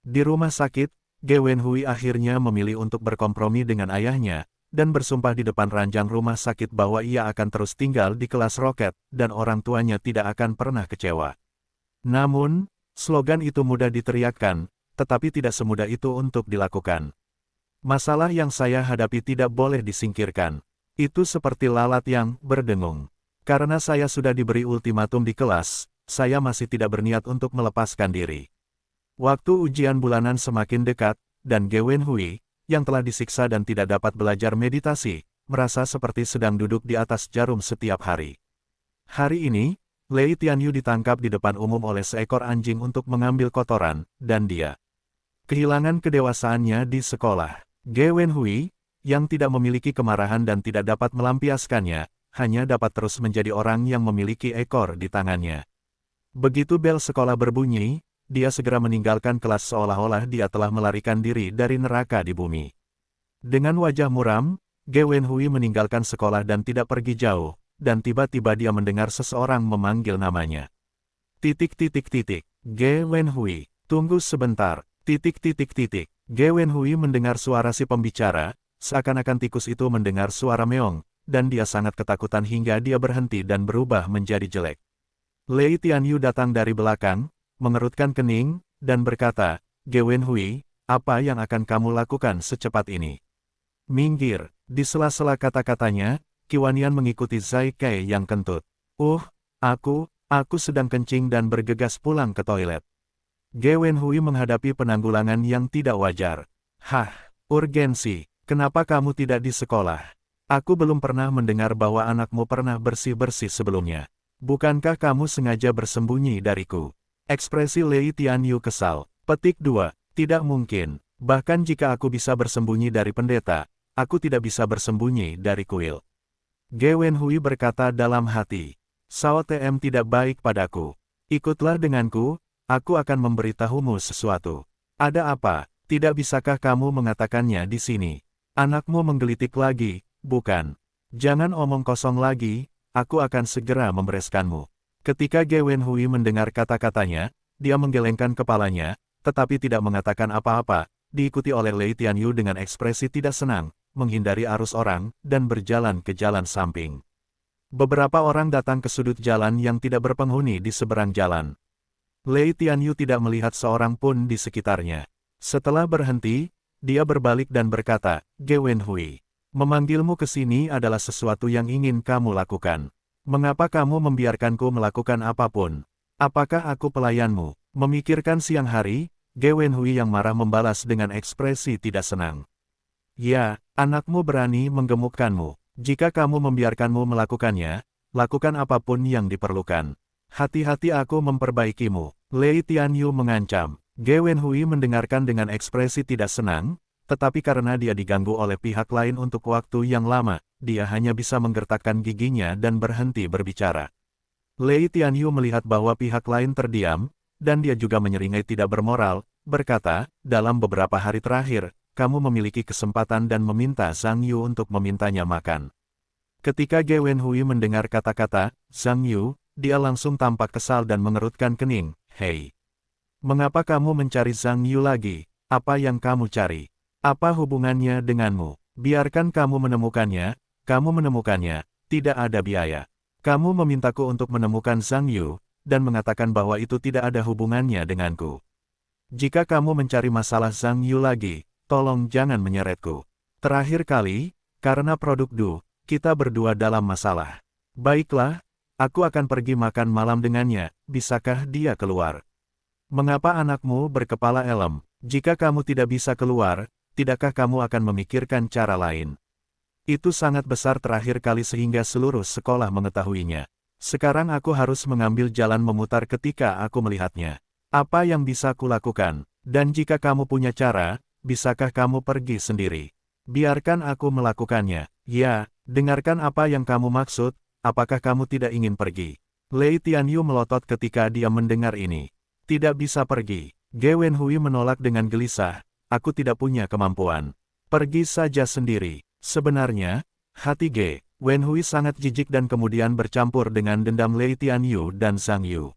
Di rumah sakit, Ge Wenhui akhirnya memilih untuk berkompromi dengan ayahnya, dan bersumpah di depan ranjang rumah sakit bahwa ia akan terus tinggal di kelas roket, dan orang tuanya tidak akan pernah kecewa. Namun, slogan itu mudah diteriakkan, tetapi tidak semudah itu untuk dilakukan. Masalah yang saya hadapi tidak boleh disingkirkan. Itu seperti lalat yang berdengung. Karena saya sudah diberi ultimatum di kelas, saya masih tidak berniat untuk melepaskan diri. Waktu ujian bulanan semakin dekat, dan Ge Wenhui, yang telah disiksa dan tidak dapat belajar meditasi, merasa seperti sedang duduk di atas jarum setiap hari. Hari ini, Lei Tianyu ditangkap di depan umum oleh seekor anjing untuk mengambil kotoran, dan dia kehilangan kedewasaannya di sekolah. Ge Wenhui, yang tidak memiliki kemarahan dan tidak dapat melampiaskannya, hanya dapat terus menjadi orang yang memiliki ekor di tangannya. Begitu bel sekolah berbunyi, dia segera meninggalkan kelas seolah-olah dia telah melarikan diri dari neraka di bumi. Dengan wajah muram, Ge Wenhui meninggalkan sekolah dan tidak pergi jauh, dan tiba-tiba dia mendengar seseorang memanggil namanya. Ge Wenhui, tunggu sebentar. Ge Wenhui mendengar suara si pembicara, seakan-akan tikus itu mendengar suara meong, dan dia sangat ketakutan hingga dia berhenti dan berubah menjadi jelek. Lei Tianyu datang dari belakang, mengerutkan kening, dan berkata, Ge Wenhui, apa yang akan kamu lakukan secepat ini? Minggir, di sela-sela kata-katanya, Qi Wannian mengikuti Zai Kai yang kentut. Aku sedang kencing dan bergegas pulang ke toilet. Ge Wenhui menghadapi penanggulangan yang tidak wajar. Urgensi, kenapa kamu tidak di sekolah? Aku belum pernah mendengar bahwa anakmu pernah bersih-bersih sebelumnya. Bukankah kamu sengaja bersembunyi dariku? Ekspresi Lei Tianyu kesal. Petik 2. Tidak mungkin. Bahkan jika aku bisa bersembunyi dari pendeta, aku tidak bisa bersembunyi dari kuil. Ge Wenhui berkata dalam hati. Sao Tm tidak baik padaku. Ikutlah denganku, aku akan memberitahumu sesuatu. Ada apa? Tidak bisakah kamu mengatakannya di sini? Anakmu menggelitik lagi, bukan? Jangan omong kosong lagi, aku akan segera membereskanmu. Ketika Ge Wenhui mendengar kata-katanya, dia menggelengkan kepalanya, tetapi tidak mengatakan apa-apa, diikuti oleh Lei Tianyu dengan ekspresi tidak senang, menghindari arus orang, dan berjalan ke jalan samping. Beberapa orang datang ke sudut jalan yang tidak berpenghuni di seberang jalan. Lei Tianyu tidak melihat seorang pun di sekitarnya. Setelah berhenti, dia berbalik dan berkata, Ge Wenhui, memanggilmu ke sini adalah sesuatu yang ingin kamu lakukan. Mengapa kamu membiarkanku melakukan apapun? Apakah aku pelayanmu? Memikirkan siang hari, Ge Wenhui yang marah membalas dengan ekspresi tidak senang. Ya, anakmu berani menggemukkanmu. Jika kamu membiarkanmu melakukannya, lakukan apapun yang diperlukan. Hati-hati aku memperbaikimu, Lei Tianyu mengancam. Ge Wenhui mendengarkan dengan ekspresi tidak senang, tetapi karena dia diganggu oleh pihak lain untuk waktu yang lama, dia hanya bisa menggertakkan giginya dan berhenti berbicara. Lei Tianyu melihat bahwa pihak lain terdiam, dan dia juga menyeringai tidak bermoral, berkata, dalam beberapa hari terakhir, kamu memiliki kesempatan dan meminta Zhang Yu untuk memintanya makan. Ketika Ge Wenhui mendengar kata-kata Zhang Yu, dia langsung tampak kesal dan mengerutkan kening. Hei! Mengapa kamu mencari Zhang Yu lagi? Apa yang kamu cari? Apa hubungannya denganmu? Biarkan kamu menemukannya, tidak ada biaya. Kamu memintaku untuk menemukan Zhang Yu, dan mengatakan bahwa itu tidak ada hubungannya denganku. Jika kamu mencari masalah Zhang Yu lagi, tolong jangan menyeretku. Terakhir kali, karena produk Du, kita berdua dalam masalah. Baiklah, aku akan pergi makan malam dengannya, bisakah dia keluar? Mengapa anakmu berkepala elem? Jika kamu tidak bisa keluar, tidakkah kamu akan memikirkan cara lain? Itu sangat besar terakhir kali sehingga seluruh sekolah mengetahuinya. Sekarang aku harus mengambil jalan memutar ketika aku melihatnya. Apa yang bisa kulakukan? Dan jika kamu punya cara, bisakah kamu pergi sendiri? Biarkan aku melakukannya. Ya, dengarkan apa yang kamu maksud, apakah kamu tidak ingin pergi? Lei Tianyu melotot ketika dia mendengar ini. Tidak bisa pergi. Ge Wenhui menolak dengan gelisah, aku tidak punya kemampuan. Pergi saja sendiri. Sebenarnya, hati Ge Wenhui sangat jijik dan kemudian bercampur dengan dendam Lei Tianyu dan Zhang Yu.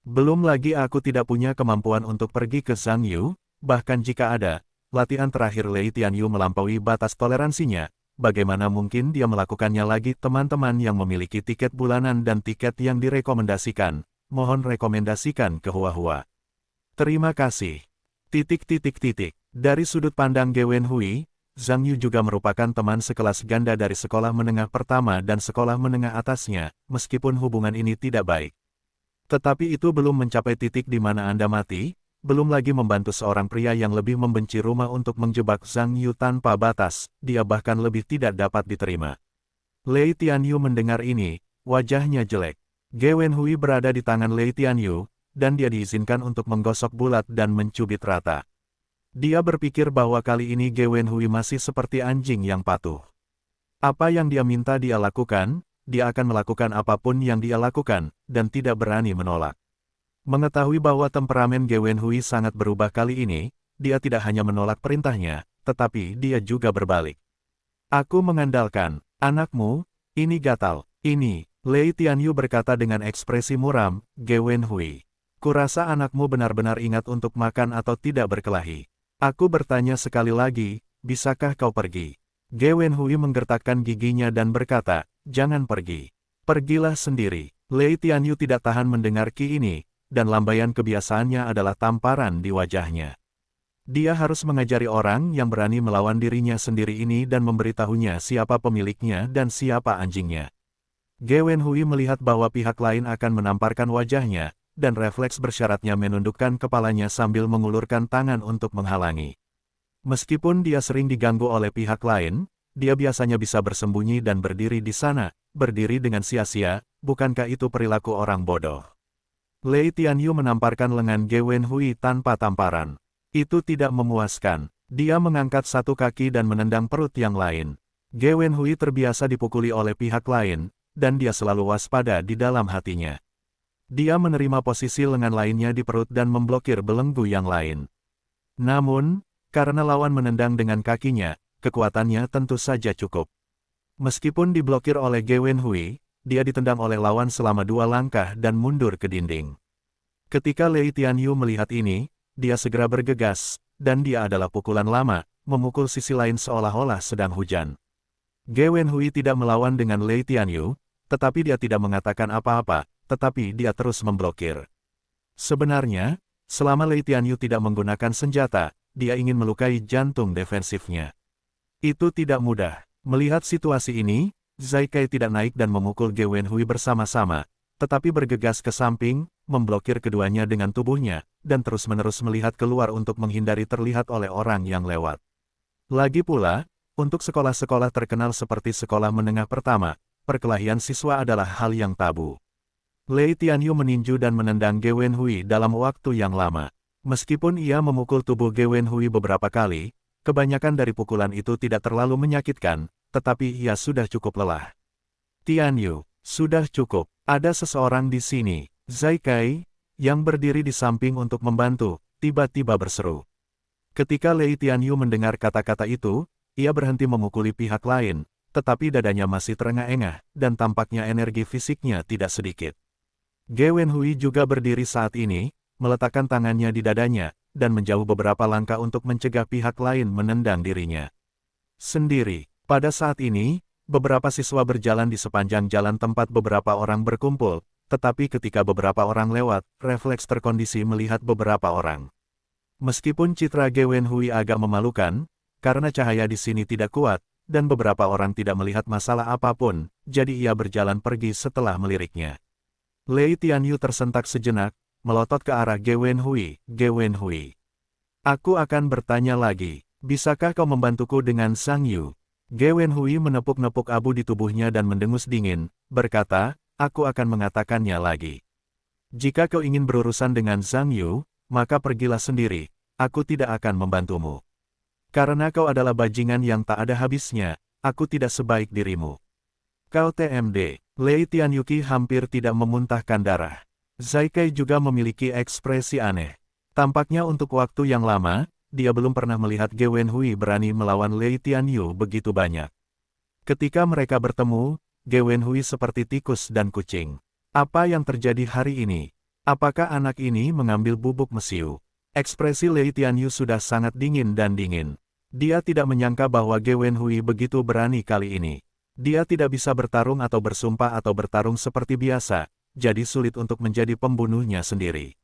Belum lagi aku tidak punya kemampuan untuk pergi ke Zhang Yu, bahkan jika ada, latihan terakhir Lei Tianyu melampaui batas toleransinya, bagaimana mungkin dia melakukannya lagi? Teman-teman yang memiliki tiket bulanan dan tiket yang direkomendasikan, mohon rekomendasikan ke Huahua. Terima kasih. Dari sudut pandang Ge Wenhui, Zhang Yu juga merupakan teman sekelas ganda dari sekolah menengah pertama dan sekolah menengah atasnya, meskipun hubungan ini tidak baik. Tetapi itu belum mencapai titik di mana Anda mati, belum lagi membantu seorang pria yang lebih membenci rumah untuk menjebak Zhang Yu tanpa batas, dia bahkan lebih tidak dapat diterima. Lei Tianyu mendengar ini, wajahnya jelek. Ge Wenhui berada di tangan Lei Tianyu, dan dia diizinkan untuk menggosok bulat dan mencubit rata. Dia berpikir bahwa kali ini Ge Wenhui masih seperti anjing yang patuh. Apa yang dia minta dia lakukan, dia akan melakukan apapun yang dia lakukan, dan tidak berani menolak. Mengetahui bahwa temperamen Ge Wenhui sangat berubah kali ini, dia tidak hanya menolak perintahnya, tetapi dia juga berbalik. Aku mengandalkan anakmu, ini gatal, ini, Lei Tianyu berkata dengan ekspresi muram, Ge Wenhui. Kurasa anakmu benar-benar ingat untuk makan atau tidak berkelahi. Aku bertanya sekali lagi, bisakah kau pergi? Ge Wenhui menggertakkan giginya dan berkata, jangan pergi. Pergilah sendiri. Lei Tianyu tidak tahan mendengar ki ini, dan lambaian kebiasaannya adalah tamparan di wajahnya. Dia harus mengajari orang yang berani melawan dirinya sendiri ini dan memberitahunya siapa pemiliknya dan siapa anjingnya. Ge Wenhui melihat bahwa pihak lain akan menamparkan wajahnya, dan refleks bersyaratnya menundukkan kepalanya sambil mengulurkan tangan untuk menghalangi. Meskipun dia sering diganggu oleh pihak lain, dia biasanya bisa bersembunyi dan berdiri di sana, berdiri dengan sia-sia, bukankah itu perilaku orang bodoh? Lei Tianyu menamparkan lengan Ge Wenhui tanpa tamparan. Itu tidak memuaskan. Dia mengangkat satu kaki dan menendang perut yang lain. Ge Wenhui terbiasa dipukuli oleh pihak lain, dan dia selalu waspada di dalam hatinya. Dia menerima posisi lengan lainnya di perut dan memblokir belenggu yang lain. Namun, karena lawan menendang dengan kakinya, kekuatannya tentu saja cukup. Meskipun diblokir oleh Ge Wenhui, dia ditendang oleh lawan selama 2 langkah dan mundur ke dinding. Ketika Lei Tianyu melihat ini, dia segera bergegas, dan dia adalah pukulan lama, memukul sisi lain seolah-olah sedang hujan. Ge Wenhui tidak melawan dengan Lei Tianyu, tetapi dia tidak mengatakan apa-apa, tetapi dia terus memblokir. Sebenarnya, selama Lei Tianyu tidak menggunakan senjata, dia ingin melukai jantung defensifnya. Itu tidak mudah. Melihat situasi ini, Zai Kai tidak naik dan memukul Ge Wenhui bersama-sama, tetapi bergegas ke samping, memblokir keduanya dengan tubuhnya, dan terus-menerus melihat keluar untuk menghindari terlihat oleh orang yang lewat. Lagi pula, untuk sekolah-sekolah terkenal seperti sekolah menengah pertama, perkelahian siswa adalah hal yang tabu. Lei Tianyu meninju dan menendang Ge Wenhui dalam waktu yang lama. Meskipun ia memukul tubuh Ge Wenhui beberapa kali, kebanyakan dari pukulan itu tidak terlalu menyakitkan, tetapi ia sudah cukup lelah. Tianyu, sudah cukup. Ada seseorang di sini. Zai Kai, yang berdiri di samping untuk membantu, tiba-tiba berseru. Ketika Lei Tianyu mendengar kata-kata itu, ia berhenti memukuli pihak lain, tetapi dadanya masih terengah-engah, dan tampaknya energi fisiknya tidak sedikit. Ge Wenhui juga berdiri saat ini, meletakkan tangannya di dadanya, dan menjauh beberapa langkah untuk mencegah pihak lain menendang dirinya. Sendiri, pada saat ini, beberapa siswa berjalan di sepanjang jalan tempat beberapa orang berkumpul, tetapi ketika beberapa orang lewat, refleks terkondisi melihat beberapa orang. Meskipun citra Ge Wenhui agak memalukan, karena cahaya di sini tidak kuat, dan beberapa orang tidak melihat masalah apapun, jadi ia berjalan pergi setelah meliriknya. Lei Tianyu tersentak sejenak, melotot ke arah Ge Wenhui. Ge Wenhui, aku akan bertanya lagi, bisakah kau membantuku dengan Zhang Yu? Ge Wenhui menepuk-nepuk abu di tubuhnya dan mendengus dingin, berkata, aku akan mengatakannya lagi. Jika kau ingin berurusan dengan Zhang Yu, maka pergilah sendiri, aku tidak akan membantumu. Karena kau adalah bajingan yang tak ada habisnya, aku tidak sebaik dirimu. Kau TMD. Lei Tianyuki hampir tidak memuntahkan darah. Zai Kai juga memiliki ekspresi aneh. Tampaknya untuk waktu yang lama, dia belum pernah melihat Ge Wenhui berani melawan Lei Tianyu begitu banyak. Ketika mereka bertemu, Ge Wenhui seperti tikus dan kucing. Apa yang terjadi hari ini? Apakah anak ini mengambil bubuk mesiu? Ekspresi Lei Tianyu sudah sangat dingin dan dingin. Dia tidak menyangka bahwa Ge Wenhui begitu berani kali ini. Dia tidak bisa bertarung atau bersumpah atau bertarung seperti biasa, jadi sulit untuk menjadi pembunuhnya sendiri.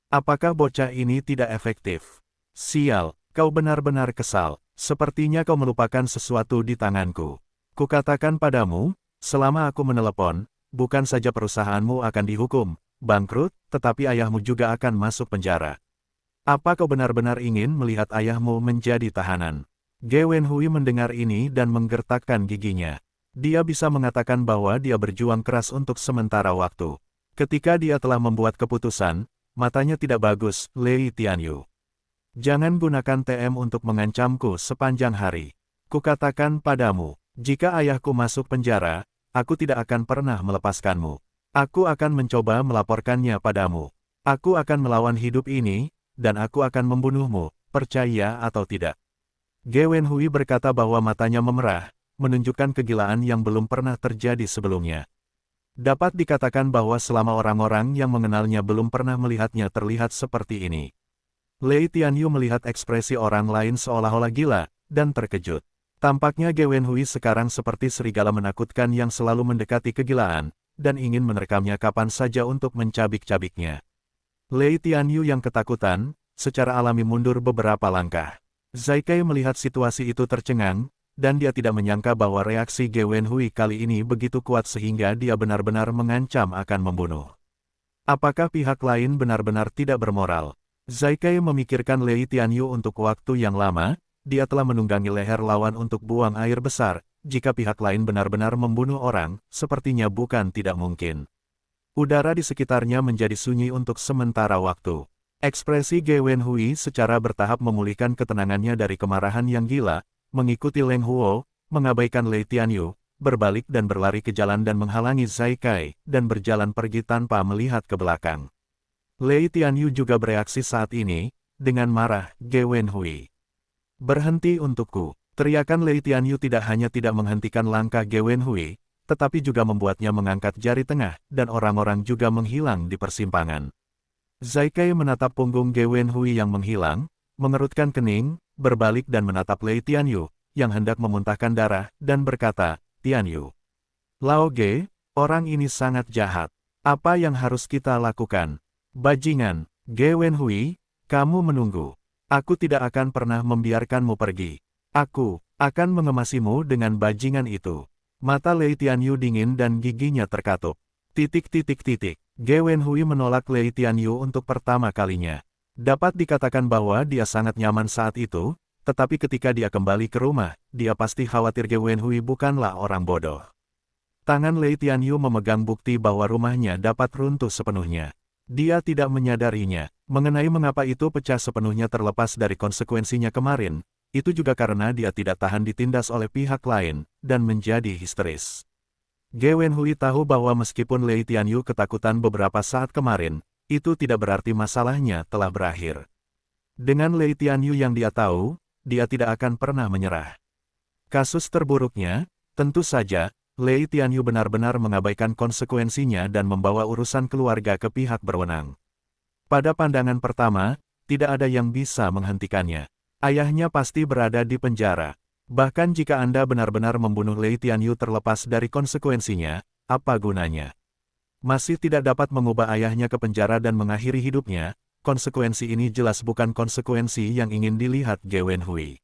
Apakah bocah ini tidak efektif? Sial, kau benar-benar kesal, sepertinya kau melupakan sesuatu di tanganku. Kukatakan padamu, selama aku menelepon, bukan saja perusahaanmu akan dihukum, bangkrut, tetapi ayahmu juga akan masuk penjara. Apa kau benar-benar ingin melihat ayahmu menjadi tahanan? Ge Wenhui mendengar ini dan menggertakkan giginya. Dia bisa mengatakan bahwa dia berjuang keras untuk sementara waktu. Ketika dia telah membuat keputusan, matanya tidak bagus, Lei Tianyu. Jangan gunakan TM untuk mengancamku sepanjang hari. Kukatakan padamu, jika ayahku masuk penjara, aku tidak akan pernah melepaskanmu. Aku akan mencoba melaporkannya padamu. Aku akan melawan hidup ini, dan aku akan membunuhmu, percaya atau tidak. Ge Wenhui berkata bahwa matanya memerah, menunjukkan kegilaan yang belum pernah terjadi sebelumnya. Dapat dikatakan bahwa selama orang-orang yang mengenalnya belum pernah melihatnya terlihat seperti ini. Lei Tianyu melihat ekspresi orang lain seolah-olah gila, dan terkejut. Tampaknya Ge Wenhui sekarang seperti serigala menakutkan yang selalu mendekati kegilaan, dan ingin menerekamnya kapan saja untuk mencabik-cabiknya. Lei Tianyu yang ketakutan, secara alami mundur beberapa langkah. Zai Kai melihat situasi itu tercengang, dan dia tidak menyangka bahwa reaksi Ge Wenhui kali ini begitu kuat sehingga dia benar-benar mengancam akan membunuh. Apakah pihak lain benar-benar tidak bermoral? Zai Kai memikirkan Lei Tianyu untuk waktu yang lama, dia telah menunggangi leher lawan untuk buang air besar, jika pihak lain benar-benar membunuh orang, sepertinya bukan tidak mungkin. Udara di sekitarnya menjadi sunyi untuk sementara waktu. Ekspresi Ge Wenhui secara bertahap memulihkan ketenangannya dari kemarahan yang gila, mengikuti Leng Huo, mengabaikan Lei Tianyu, berbalik dan berlari ke jalan dan menghalangi Zai Kai, dan berjalan pergi tanpa melihat ke belakang. Lei Tianyu juga bereaksi saat ini, dengan marah, Ge Wenhui. Berhenti untukku. Teriakan Lei Tianyu tidak hanya tidak menghentikan langkah Ge Wenhui, tetapi juga membuatnya mengangkat jari tengah, dan orang-orang juga menghilang di persimpangan. Zai Kai menatap punggung Ge Wenhui yang menghilang, mengerutkan kening, berbalik dan menatap Lei Tianyu, yang hendak memuntahkan darah, dan berkata, Tianyu. Lao Ge, orang ini sangat jahat. Apa yang harus kita lakukan? Bajingan, Ge Wenhui, kamu menunggu. Aku tidak akan pernah membiarkanmu pergi. Aku akan mengemasimu dengan bajingan itu. Mata Lei Tianyu dingin dan giginya terkatup. Ge Wenhui menolak Lei Tianyu untuk pertama kalinya. Dapat dikatakan bahwa dia sangat nyaman saat itu, tetapi ketika dia kembali ke rumah, dia pasti khawatir Ge Wenhui bukanlah orang bodoh. Tangan Lei Tianyu memegang bukti bahwa rumahnya dapat runtuh sepenuhnya. Dia tidak menyadarinya, mengenai mengapa itu pecah sepenuhnya terlepas dari konsekuensinya kemarin, itu juga karena dia tidak tahan ditindas oleh pihak lain, dan menjadi histeris. Ge Wenhui tahu bahwa meskipun Lei Tianyu ketakutan beberapa saat kemarin, itu tidak berarti masalahnya telah berakhir. Dengan Lei Tianyu yang dia tahu, dia tidak akan pernah menyerah. Kasus terburuknya, tentu saja, Lei Tianyu benar-benar mengabaikan konsekuensinya dan membawa urusan keluarga ke pihak berwenang. Pada pandangan pertama, tidak ada yang bisa menghentikannya. Ayahnya pasti berada di penjara. Bahkan jika Anda benar-benar membunuh Lei Tianyu terlepas dari konsekuensinya, apa gunanya? Masih tidak dapat mengubah ayahnya ke penjara dan mengakhiri hidupnya, konsekuensi ini jelas bukan konsekuensi yang ingin dilihat Ge Wenhui.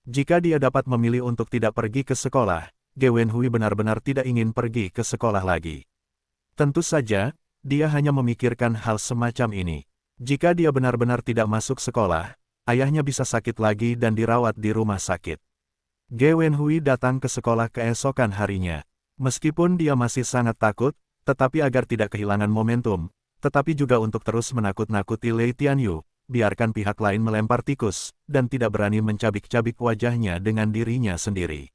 Jika dia dapat memilih untuk tidak pergi ke sekolah, Ge Wenhui benar-benar tidak ingin pergi ke sekolah lagi. Tentu saja, dia hanya memikirkan hal semacam ini. Jika dia benar-benar tidak masuk sekolah, ayahnya bisa sakit lagi dan dirawat di rumah sakit. Ge Wenhui datang ke sekolah keesokan harinya. Meskipun dia masih sangat takut, tetapi agar tidak kehilangan momentum, tetapi juga untuk terus menakut-nakuti Lei Tianyu, biarkan pihak lain melempar tikus, dan tidak berani mencabik-cabik wajahnya dengan dirinya sendiri.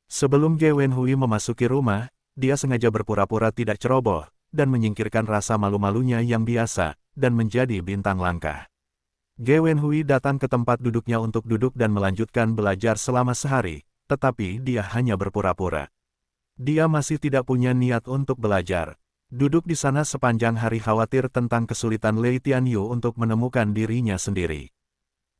Sebelum Ge Wenhui memasuki rumah, dia sengaja berpura-pura tidak ceroboh, dan menyingkirkan rasa malu-malunya yang biasa, dan menjadi bintang langkah. Ge Wenhui datang ke tempat duduknya untuk duduk dan melanjutkan belajar selama sehari, tetapi dia hanya berpura-pura. Dia masih tidak punya niat untuk belajar. Duduk di sana sepanjang hari khawatir tentang kesulitan Lei Tianyu untuk menemukan dirinya sendiri.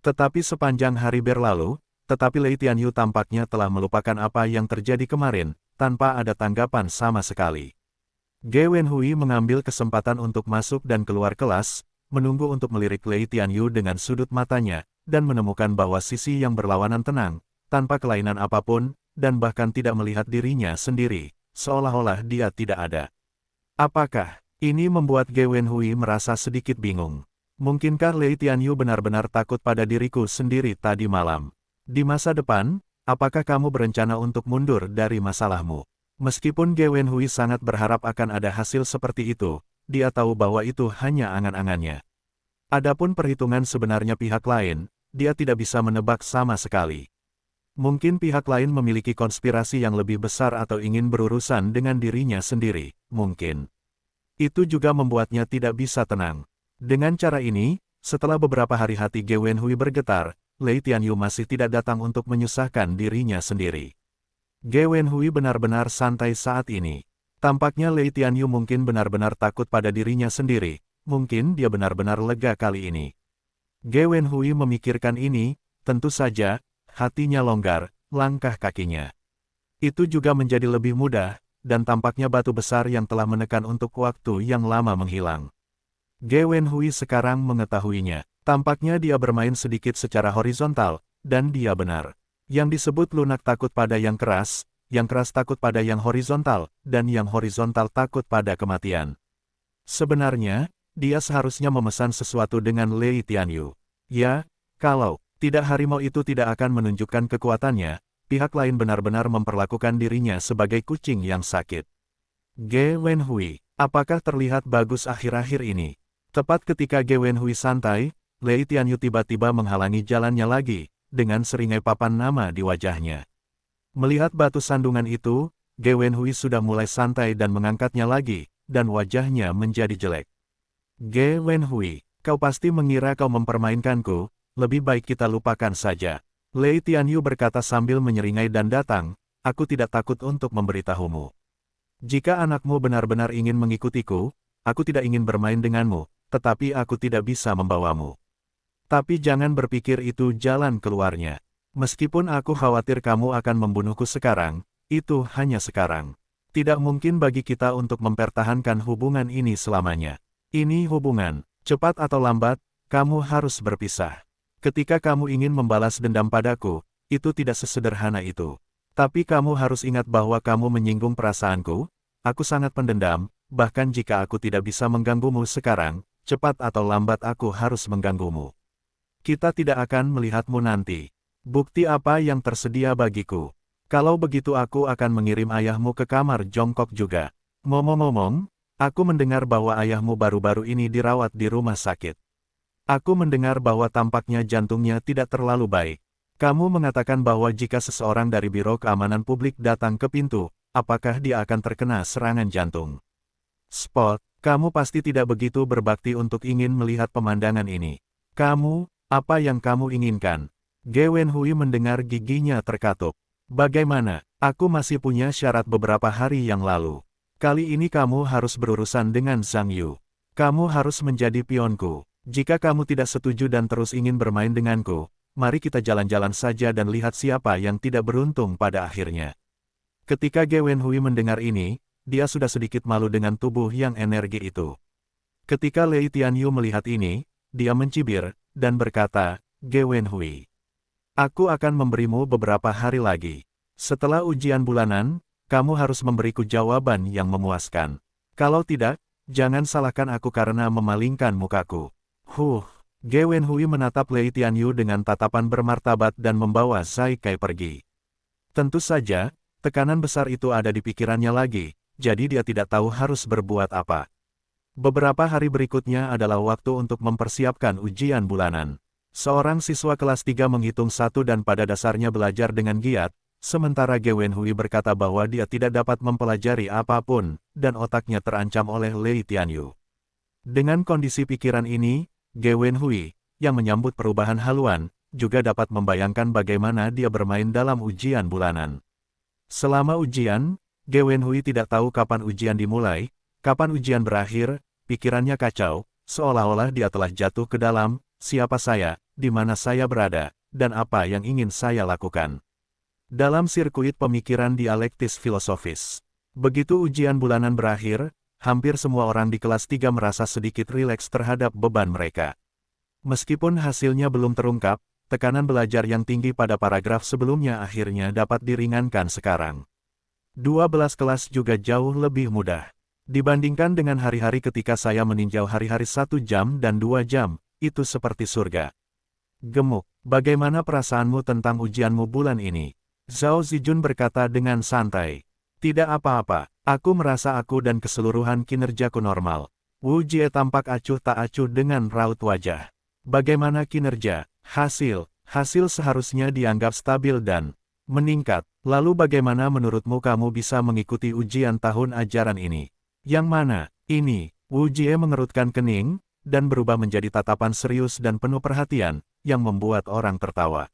Tetapi sepanjang hari berlalu, tetapi Lei Tianyu tampaknya telah melupakan apa yang terjadi kemarin, tanpa ada tanggapan sama sekali. Ge Wenhui mengambil kesempatan untuk masuk dan keluar kelas, menunggu untuk melirik Lei Tianyu dengan sudut matanya, dan menemukan bahwa sisi yang berlawanan tenang, tanpa kelainan apapun, dan bahkan tidak melihat dirinya sendiri, seolah-olah dia tidak ada. Apakah ini membuat Ge Wenhui merasa sedikit bingung? Mungkinkah Lei Tianyu benar-benar takut pada diriku sendiri tadi malam? Di masa depan, apakah kamu berencana untuk mundur dari masalahmu? Meskipun Ge Wenhui sangat berharap akan ada hasil seperti itu, dia tahu bahwa itu hanya angan-angannya. Adapun perhitungan sebenarnya pihak lain, dia tidak bisa menebak sama sekali. Mungkin pihak lain memiliki konspirasi yang lebih besar atau ingin berurusan dengan dirinya sendiri, mungkin. Itu juga membuatnya tidak bisa tenang. Dengan cara ini, setelah beberapa hari hati Ge Wenhui bergetar, Lei Tianyu masih tidak datang untuk menyusahkan dirinya sendiri. Ge Wenhui benar-benar santai saat ini. Tampaknya Lei Tianyu mungkin benar-benar takut pada dirinya sendiri, mungkin dia benar-benar lega kali ini. Ge Wenhui memikirkan ini, tentu saja, hatinya longgar, langkah kakinya. Itu juga menjadi lebih mudah, dan tampaknya batu besar yang telah menekan untuk waktu yang lama menghilang. Ge Wenhui sekarang mengetahuinya. Tampaknya dia bermain sedikit secara horizontal, dan dia benar. Yang disebut lunak takut pada yang keras takut pada yang horizontal, dan yang horizontal takut pada kematian. Sebenarnya, dia seharusnya memesan sesuatu dengan Lei Tianyu. Ya, kalau tidak harimau itu tidak akan menunjukkan kekuatannya, pihak lain benar-benar memperlakukan dirinya sebagai kucing yang sakit. Ge Wenhui, apakah terlihat bagus akhir-akhir ini? Tepat ketika Ge Wenhui santai, Lei Tianyu tiba-tiba menghalangi jalannya lagi, dengan seringai papan nama di wajahnya. Melihat batu sandungan itu, Ge Wenhui sudah mulai santai dan mengangkatnya lagi, dan wajahnya menjadi jelek. Ge Wenhui, kau pasti mengira kau mempermainkanku, lebih baik kita lupakan saja. Lei Tianyu berkata sambil menyeringai dan datang, aku tidak takut untuk memberitahumu. Jika anakmu benar-benar ingin mengikutiku, aku tidak ingin bermain denganmu, tetapi aku tidak bisa membawamu. Tapi jangan berpikir itu jalan keluarnya. Meskipun aku khawatir kamu akan membunuhku sekarang, itu hanya sekarang. Tidak mungkin bagi kita untuk mempertahankan hubungan ini selamanya. Ini hubungan, cepat atau lambat, kamu harus berpisah. Ketika kamu ingin membalas dendam padaku, itu tidak sesederhana itu. Tapi kamu harus ingat bahwa kamu menyinggung perasaanku, aku sangat pendendam, bahkan jika aku tidak bisa mengganggumu sekarang, cepat atau lambat aku harus mengganggumu. Kita tidak akan melihatmu nanti. Bukti apa yang tersedia bagiku? Kalau begitu aku akan mengirim ayahmu ke kamar jongkok juga. Ngomong-ngomong, aku mendengar bahwa ayahmu baru-baru ini dirawat di rumah sakit. Aku mendengar bahwa tampaknya jantungnya tidak terlalu baik. Kamu mengatakan bahwa jika seseorang dari Biro Keamanan Publik datang ke pintu, apakah dia akan terkena serangan jantung? Spot, kamu pasti tidak begitu berbakti untuk ingin melihat pemandangan ini. Kamu, apa yang kamu inginkan? Ge Wenhui mendengar giginya terkatup. Bagaimana? Aku masih punya syarat beberapa hari yang lalu. Kali ini kamu harus berurusan dengan Zhang Yu. Kamu harus menjadi pionku. Jika kamu tidak setuju dan terus ingin bermain denganku, mari kita jalan-jalan saja dan lihat siapa yang tidak beruntung pada akhirnya. Ketika Ge Wenhui mendengar ini, dia sudah sedikit malu dengan tubuh yang energi itu. Ketika Lei Tianyu melihat ini, dia mencibir, dan berkata, Ge Wenhui, aku akan memberimu beberapa hari lagi. Setelah ujian bulanan, kamu harus memberiku jawaban yang memuaskan. Kalau tidak, jangan salahkan aku karena memalingkan mukaku. Ge Wenhui menatap Lei Tianyu dengan tatapan bermartabat dan membawa Zai Kai pergi. Tentu saja, tekanan besar itu ada di pikirannya lagi, jadi dia tidak tahu harus berbuat apa. Beberapa hari berikutnya adalah waktu untuk mempersiapkan ujian bulanan. Seorang siswa kelas 3 menghitung satu dan pada dasarnya belajar dengan giat, sementara Ge Wenhui berkata bahwa dia tidak dapat mempelajari apapun, dan otaknya terancam oleh Lei Tianyu. Dengan kondisi pikiran ini, Ge Wenhui, yang menyambut perubahan haluan, juga dapat membayangkan bagaimana dia bermain dalam ujian bulanan. Selama ujian, Ge Wenhui tidak tahu kapan ujian dimulai, kapan ujian berakhir, pikirannya kacau, seolah-olah dia telah jatuh ke dalam, siapa saya, di mana saya berada, dan apa yang ingin saya lakukan. Dalam sirkuit pemikiran dialektis filosofis. Begitu ujian bulanan berakhir, hampir semua orang di kelas 3 merasa sedikit rileks terhadap beban mereka. Meskipun hasilnya belum terungkap, tekanan belajar yang tinggi pada paragraf sebelumnya akhirnya dapat diringankan sekarang. 12 kelas juga jauh lebih mudah. Dibandingkan dengan hari-hari ketika saya meninjau hari-hari 1 jam dan 2 jam, itu seperti surga. Gemuk, bagaimana perasaanmu tentang ujianmu bulan ini? Zhao Zijun berkata dengan santai. Tidak apa-apa, aku merasa aku dan keseluruhan kinerjaku normal. Wu Jie tampak acuh tak acuh dengan raut wajah. Bagaimana kinerja? Hasil seharusnya dianggap stabil dan meningkat. Lalu bagaimana menurutmu kamu bisa mengikuti ujian tahun ajaran ini? Yang mana? Ini, Wu Jie mengerutkan kening, dan berubah menjadi tatapan serius dan penuh perhatian, yang membuat orang tertawa.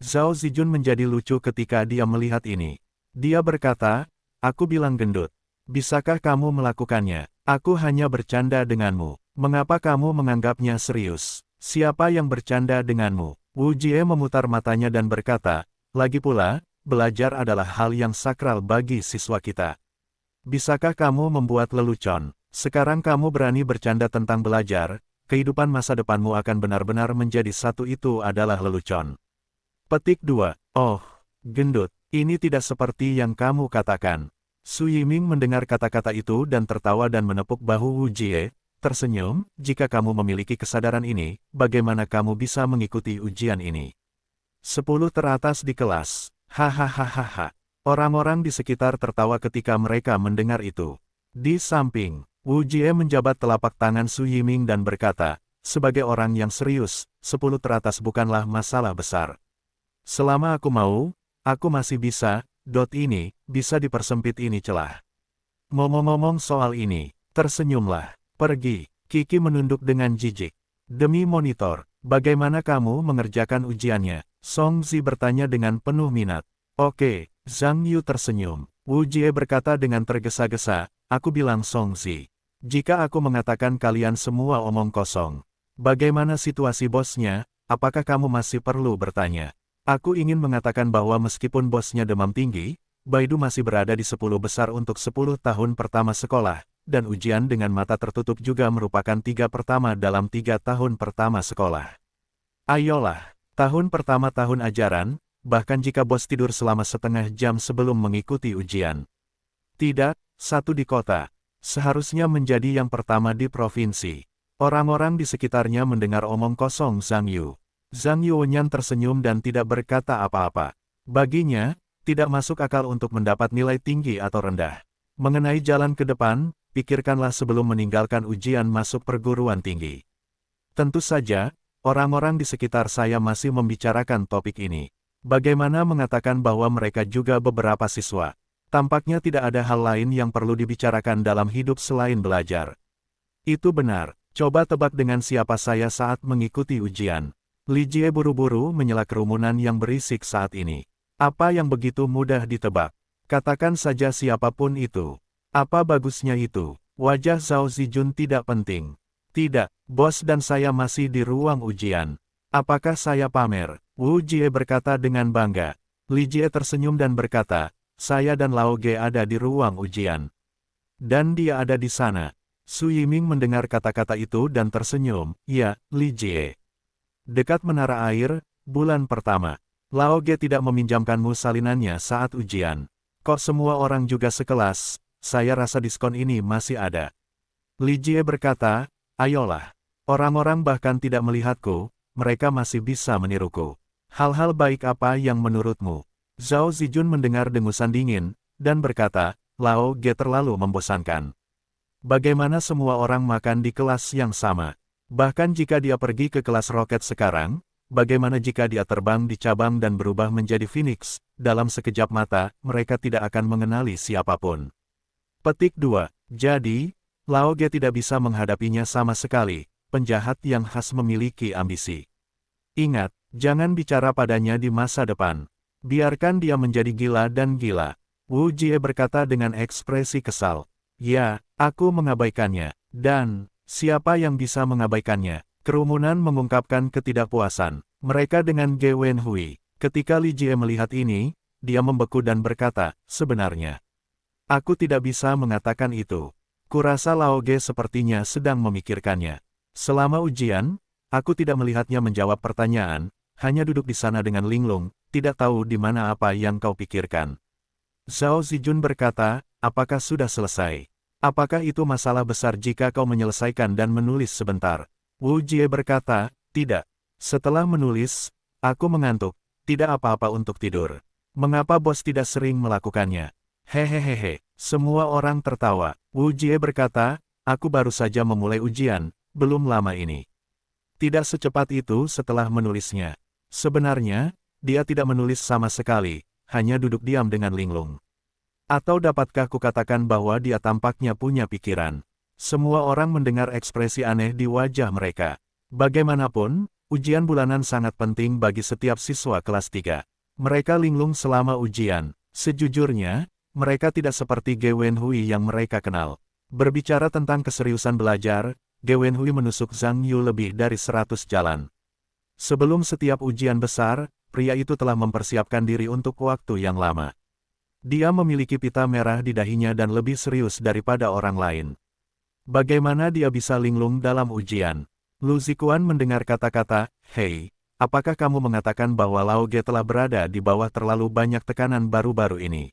Zhao Zijun menjadi lucu ketika dia melihat ini. Dia berkata, aku bilang gendut. Bisakah kamu melakukannya? Aku hanya bercanda denganmu. Mengapa kamu menganggapnya serius? Siapa yang bercanda denganmu? Wu Jie memutar matanya dan berkata, lagi pula, belajar adalah hal yang sakral bagi siswa kita. Bisakah kamu membuat lelucon? Sekarang kamu berani bercanda tentang belajar, kehidupan masa depanmu akan benar-benar menjadi satu itu adalah lelucon. Petik 2. Oh, gendut, ini tidak seperti yang kamu katakan. Su Yiming mendengar kata-kata itu dan tertawa dan menepuk bahu Wu Jie, tersenyum, jika kamu memiliki kesadaran ini, bagaimana kamu bisa mengikuti ujian ini? 10 teratas di kelas. Hahaha. Orang-orang di sekitar tertawa ketika mereka mendengar itu. Di samping, Wu Jie menjabat telapak tangan Su Yiming dan berkata, sebagai orang yang serius, 10 teratas bukanlah masalah besar. Selama aku mau, aku masih bisa, ini, bisa dipersempit ini celah. Ngomong-ngomong soal ini, tersenyumlah, pergi, Kiki menunduk dengan jijik. Demi monitor, bagaimana kamu mengerjakan ujiannya? Song Zi bertanya dengan penuh minat. Oke, Zhang Yu tersenyum. Wu Jie berkata dengan tergesa-gesa, aku bilang Song Zi. Jika aku mengatakan kalian semua omong kosong, bagaimana situasi bosnya, apakah kamu masih perlu bertanya? Aku ingin mengatakan bahwa meskipun bosnya demam tinggi, Baidu masih berada di 10 besar untuk 10 tahun pertama sekolah, dan ujian dengan mata tertutup juga merupakan 3 pertama dalam 3 tahun pertama sekolah. Ayolah, tahun pertama tahun ajaran, bahkan jika bos tidur selama setengah jam sebelum mengikuti ujian. Tidak, satu di kota. Seharusnya menjadi yang pertama di provinsi. Orang-orang di sekitarnya mendengar omong kosong Zhang Yu. Zhang Yuonyan tersenyum dan tidak berkata apa-apa. Baginya, Tidak masuk akal untuk mendapat nilai tinggi atau rendah. Mengenai jalan ke depan, pikirkanlah sebelum meninggalkan ujian masuk perguruan tinggi. Tentu saja, orang-orang di sekitar saya masih membicarakan topik ini. Bagaimana mengatakan bahwa mereka juga beberapa siswa? Tampaknya tidak ada hal lain yang perlu dibicarakan dalam hidup selain belajar. Itu benar. Coba tebak dengan siapa saya saat mengikuti ujian. Li Jie buru-buru menyela kerumunan yang berisik saat ini. Apa yang begitu mudah ditebak? Katakan saja siapapun itu. Apa bagusnya itu? Wajah Zhao Zijun tidak penting. Tidak, bos dan saya masih di ruang ujian. Apakah saya pamer? Wu Jie berkata dengan bangga. Li Jie tersenyum dan berkata, saya dan Lao Ge ada di ruang ujian. Dan dia ada di sana. Su Yiming mendengar kata-kata itu dan tersenyum. Ya, Li Jie. Dekat menara air, bulan pertama. Lao Ge tidak meminjamkanmu salinannya saat ujian. Kok semua orang juga sekelas, saya rasa diskon ini masih ada. Li Jie berkata, ayolah. Orang-orang bahkan tidak melihatku, mereka masih bisa meniruku. Hal-hal baik apa yang menurutmu? Zhao Zijun mendengar dengusan dingin, dan berkata, Lao Ge terlalu membosankan. Bagaimana semua orang makan di kelas yang sama? Bahkan jika dia pergi ke kelas roket sekarang, bagaimana jika dia terbang di cabang dan berubah menjadi Phoenix? Dalam sekejap mata, mereka tidak akan mengenali siapapun. Petik 2. Jadi, Lao Ge tidak bisa menghadapinya sama sekali, penjahat yang khas memiliki ambisi. Ingat, jangan bicara padanya di masa depan. Biarkan dia menjadi gila dan gila. Wu Jie berkata dengan ekspresi kesal. Ya, aku mengabaikannya. Dan, siapa yang bisa mengabaikannya? Kerumunan mengungkapkan ketidakpuasan. Mereka dengan Ge Wenhui. Ketika Li Jie melihat ini, dia membeku dan berkata, sebenarnya. Aku tidak bisa mengatakan itu. Kurasa Lao Ge sepertinya sedang memikirkannya. Selama ujian, aku tidak melihatnya menjawab pertanyaan, hanya duduk di sana dengan linglung, tidak tahu di mana apa yang kau pikirkan. Zhao Zijun berkata, apakah sudah selesai? Apakah itu masalah besar jika kau menyelesaikan dan menulis sebentar? Wu Jie berkata, tidak. Setelah menulis, aku mengantuk, tidak apa-apa untuk tidur. Mengapa bos tidak sering melakukannya? Hehehehe, semua orang tertawa. Wu Jie berkata, aku baru saja memulai ujian, belum lama ini. Tidak secepat itu setelah menulisnya. Sebenarnya, dia tidak menulis sama sekali, hanya duduk diam dengan linglung. Atau dapatkah kukatakan bahwa dia tampaknya punya pikiran? Semua orang mendengar ekspresi aneh di wajah mereka. Bagaimanapun, ujian bulanan sangat penting bagi setiap siswa kelas 3. Mereka linglung selama ujian. Sejujurnya, mereka tidak seperti Ge Wenhui yang mereka kenal. Berbicara tentang keseriusan belajar, Ge Wenhui menusuk Zhang Yu lebih dari 100 jalan. Sebelum setiap ujian besar, pria itu telah mempersiapkan diri untuk waktu yang lama. Dia memiliki pita merah di dahinya dan lebih serius daripada orang lain. Bagaimana dia bisa linglung dalam ujian? Lu Zikuan mendengar kata-kata, hei, apakah kamu mengatakan bahwa Lao Ge telah berada di bawah terlalu banyak tekanan baru-baru ini?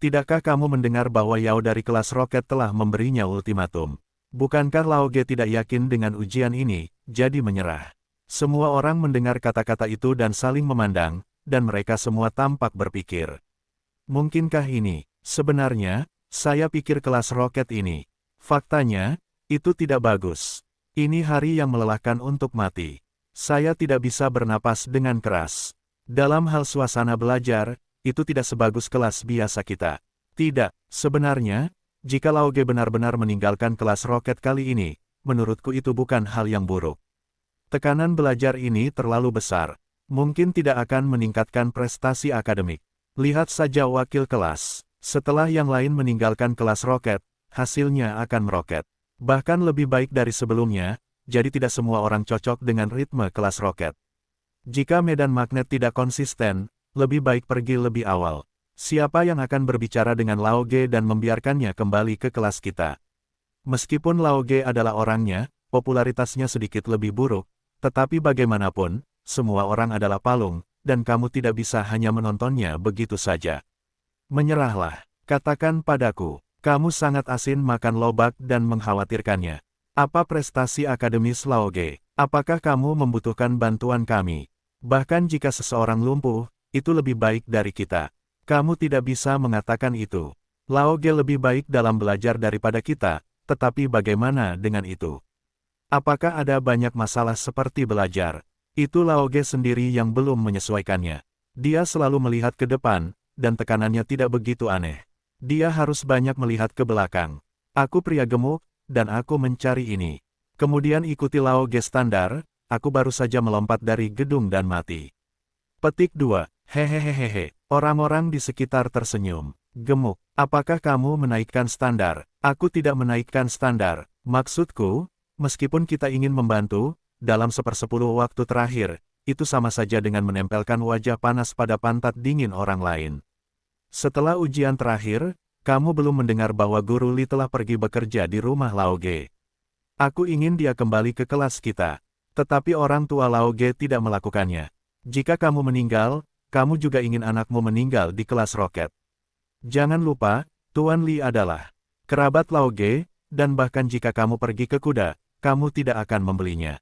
Tidakkah kamu mendengar bahwa Yao dari kelas roket telah memberinya ultimatum? Bukankah Lao Ge tidak yakin dengan ujian ini, jadi menyerah? Semua orang mendengar kata-kata itu dan saling memandang, dan mereka semua tampak berpikir. Mungkinkah ini? Sebenarnya, saya pikir kelas roket ini. Faktanya, itu tidak bagus. Ini hari yang melelahkan untuk mati. Saya tidak bisa bernapas dengan keras. Dalam hal suasana belajar, itu tidak sebagus kelas biasa kita. Tidak, sebenarnya, jika Lao Ge benar-benar meninggalkan kelas roket kali ini, menurutku itu bukan hal yang buruk. Tekanan belajar ini terlalu besar. Mungkin tidak akan meningkatkan prestasi akademik. Lihat saja wakil kelas. Setelah yang lain meninggalkan kelas roket, hasilnya akan meroket. Bahkan lebih baik dari sebelumnya, jadi tidak semua orang cocok dengan ritme kelas roket. Jika medan magnet tidak konsisten, lebih baik pergi lebih awal. Siapa yang akan berbicara dengan Lao Ge dan membiarkannya kembali ke kelas kita? Meskipun Lao Ge adalah orangnya, popularitasnya sedikit lebih buruk, tetapi bagaimanapun, semua orang adalah palung, dan kamu tidak bisa hanya menontonnya begitu saja. Menyerahlah, katakan padaku, kamu sangat asin makan lobak dan mengkhawatirkannya. Apa prestasi akademis Lao Ge? Apakah kamu membutuhkan bantuan kami? Bahkan jika seseorang lumpuh, itu lebih baik dari kita. Kamu tidak bisa mengatakan itu. Lao Ge lebih baik dalam belajar daripada kita, tetapi bagaimana dengan itu? Apakah ada banyak masalah seperti belajar? Itu Lao Ge sendiri yang belum menyesuaikannya. Dia selalu melihat ke depan, dan tekanannya tidak begitu aneh. Dia harus banyak melihat ke belakang. Aku pria gemuk, dan aku mencari ini. Kemudian ikuti Lao Ge standar, aku baru saja melompat dari gedung dan mati. Petik 2. Hehehehehe. Orang-orang di sekitar tersenyum. Gemuk. Apakah kamu menaikkan standar? Aku tidak menaikkan standar. Maksudku, meskipun kita ingin membantu, dalam 1/10 waktu terakhir, itu sama saja dengan menempelkan wajah panas pada pantat dingin orang lain. Setelah ujian terakhir, kamu belum mendengar bahwa Guru Li telah pergi bekerja di rumah Lao Ge. Aku ingin dia kembali ke kelas kita. Tetapi orang tua Lao Ge tidak melakukannya. Jika kamu meninggal, kamu juga ingin anakmu meninggal di kelas roket. Jangan lupa, Tuan Li adalah kerabat Lao Ge, dan bahkan jika kamu pergi ke kuda, kamu tidak akan membelinya.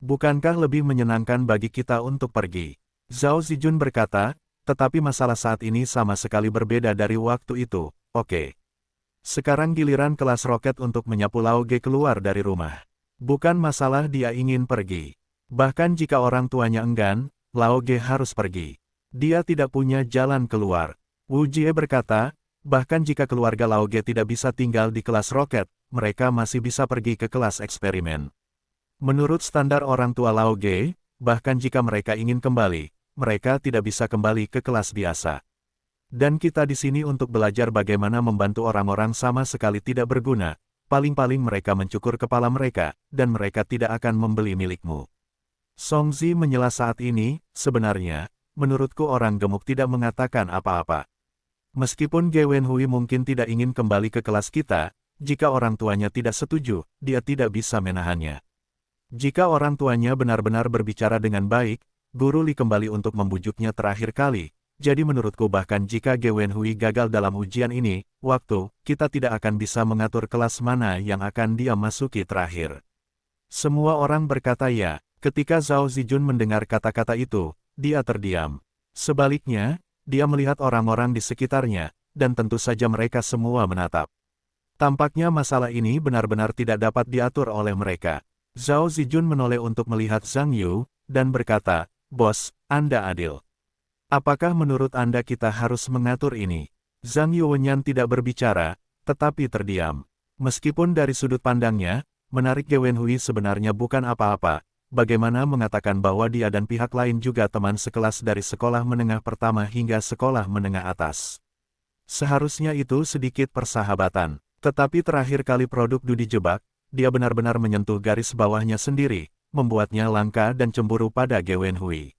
Bukankah lebih menyenangkan bagi kita untuk pergi? Zhao Zijun berkata, tetapi masalah saat ini sama sekali berbeda dari waktu itu, oke. Sekarang giliran kelas roket untuk menyapu Lao Ge keluar dari rumah. Bukan masalah dia ingin pergi. Bahkan jika orang tuanya enggan, Lao Ge harus pergi. Dia tidak punya jalan keluar. Wu Jie berkata, bahkan jika keluarga Lao Ge tidak bisa tinggal di kelas roket, mereka masih bisa pergi ke kelas eksperimen. Menurut standar orang tua Lao Ge, bahkan jika mereka ingin kembali, mereka tidak bisa kembali ke kelas biasa. Dan kita di sini untuk belajar bagaimana membantu orang-orang sama sekali tidak berguna, paling-paling mereka mencukur kepala mereka, dan mereka tidak akan membeli milikmu. Song Zi menyela saat ini, sebenarnya, menurutku orang gemuk tidak mengatakan apa-apa. Meskipun Ge Wenhui mungkin tidak ingin kembali ke kelas kita, jika orang tuanya tidak setuju, dia tidak bisa menahannya. Jika orang tuanya benar-benar berbicara dengan baik, Guru Li kembali untuk membujuknya terakhir kali, jadi menurutku bahkan jika Ge Wenhui gagal dalam ujian ini, kita tidak akan bisa mengatur kelas mana yang akan dia masuki terakhir. Semua orang berkata ya. Ketika Zhao Zijun mendengar kata-kata itu, dia terdiam. Sebaliknya, dia melihat orang-orang di sekitarnya, dan tentu saja mereka semua menatap. Tampaknya masalah ini benar-benar tidak dapat diatur oleh mereka. Zhao Zijun menoleh untuk melihat Zhang Yu, dan berkata, "Bos, Anda adil. Apakah menurut Anda kita harus mengatur ini?" Zhang Yu Wenyan tidak berbicara, tetapi terdiam. Meskipun dari sudut pandangnya, menarik Ge Wenhui sebenarnya bukan apa-apa. Bagaimana mengatakan bahwa dia dan pihak lain juga teman sekelas dari sekolah menengah pertama hingga sekolah menengah atas. Seharusnya itu sedikit persahabatan. Tetapi terakhir kali produk Du dijebak, dia benar-benar menyentuh garis bawahnya sendiri, membuatnya langka dan cemburu pada Ge Wenhui.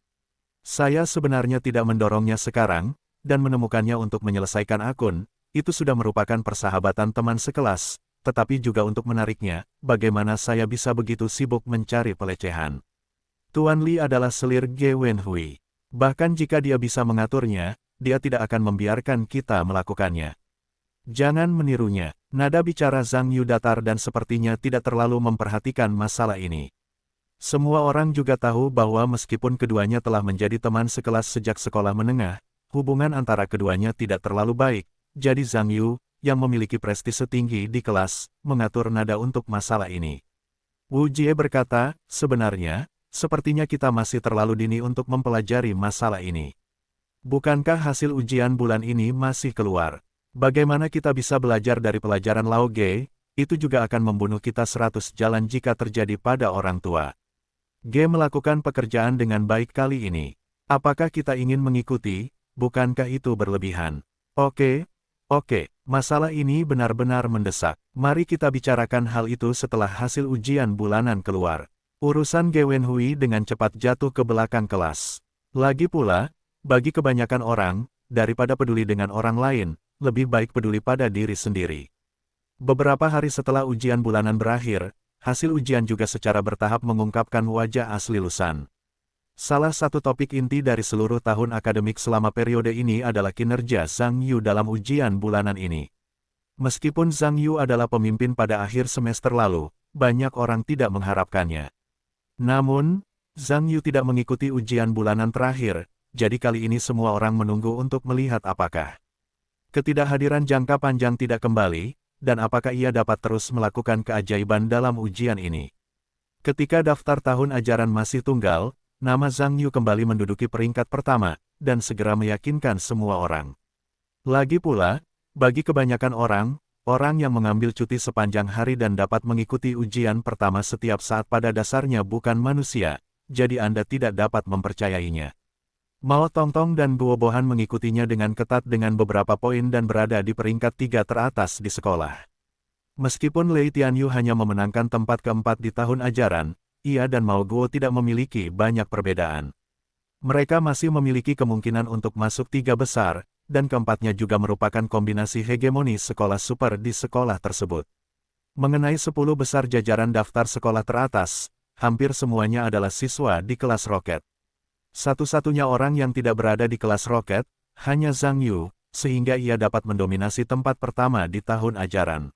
Saya sebenarnya tidak mendorongnya sekarang, dan menemukannya untuk menyelesaikan akun, itu sudah merupakan persahabatan teman sekelas. Tetapi juga untuk menariknya, bagaimana saya bisa begitu sibuk mencari pelecehan. Tuan Li adalah selir Ge Wenhui. Bahkan jika dia bisa mengaturnya, dia tidak akan membiarkan kita melakukannya. Jangan menirunya. Nada bicara Zhang Yu datar dan sepertinya tidak terlalu memperhatikan masalah ini. Semua orang juga tahu bahwa meskipun keduanya telah menjadi teman sekelas sejak sekolah menengah, hubungan antara keduanya tidak terlalu baik, jadi Zhang Yu, yang memiliki prestise tinggi di kelas, mengatur nada untuk masalah ini. Wu Jie berkata, sebenarnya, sepertinya kita masih terlalu dini untuk mempelajari masalah ini. Bukankah hasil ujian bulan ini masih keluar? Bagaimana kita bisa belajar dari pelajaran Lao Ge? Itu juga akan membunuh kita 100 jalan jika terjadi pada orang tua. Ge melakukan pekerjaan dengan baik kali ini. Apakah kita ingin mengikuti? Bukankah itu berlebihan? Oke. Masalah ini benar-benar mendesak. Mari kita bicarakan hal itu setelah hasil ujian bulanan keluar. Urusan Ge Wenhui dengan cepat jatuh ke belakang kelas. Lagi pula, bagi kebanyakan orang, daripada peduli dengan orang lain, lebih baik peduli pada diri sendiri. Beberapa hari setelah ujian bulanan berakhir, hasil ujian juga secara bertahap mengungkapkan wajah asli Lusan. Salah satu topik inti dari seluruh tahun akademik selama periode ini adalah kinerja Zhang Yu dalam ujian bulanan ini. Meskipun Zhang Yu adalah pemimpin pada akhir semester lalu, banyak orang tidak mengharapkannya. Namun, Zhang Yu tidak mengikuti ujian bulanan terakhir, jadi kali ini semua orang menunggu untuk melihat apakah ketidakhadiran jangka panjang tidak kembali, dan apakah ia dapat terus melakukan keajaiban dalam ujian ini. Ketika daftar tahun ajaran masih tunggal, nama Zhang Yu kembali menduduki peringkat pertama, dan segera meyakinkan semua orang. Lagi pula, bagi kebanyakan orang yang mengambil cuti sepanjang hari dan dapat mengikuti ujian pertama setiap saat pada dasarnya bukan manusia, jadi Anda tidak dapat mempercayainya. Mao Tongtong dan Guo Bohan mengikutinya dengan ketat dengan beberapa poin dan berada di peringkat 3 teratas di sekolah. Meskipun Lei Tianyu hanya memenangkan tempat keempat di tahun ajaran, ia dan Mao Guo tidak memiliki banyak perbedaan. Mereka masih memiliki kemungkinan untuk masuk 3 besar, dan keempatnya juga merupakan kombinasi hegemoni sekolah super di sekolah tersebut. Mengenai 10 besar jajaran daftar sekolah teratas, hampir semuanya adalah siswa di kelas roket. Satu-satunya orang yang tidak berada di kelas roket, hanya Zhang Yu, sehingga ia dapat mendominasi tempat pertama di tahun ajaran.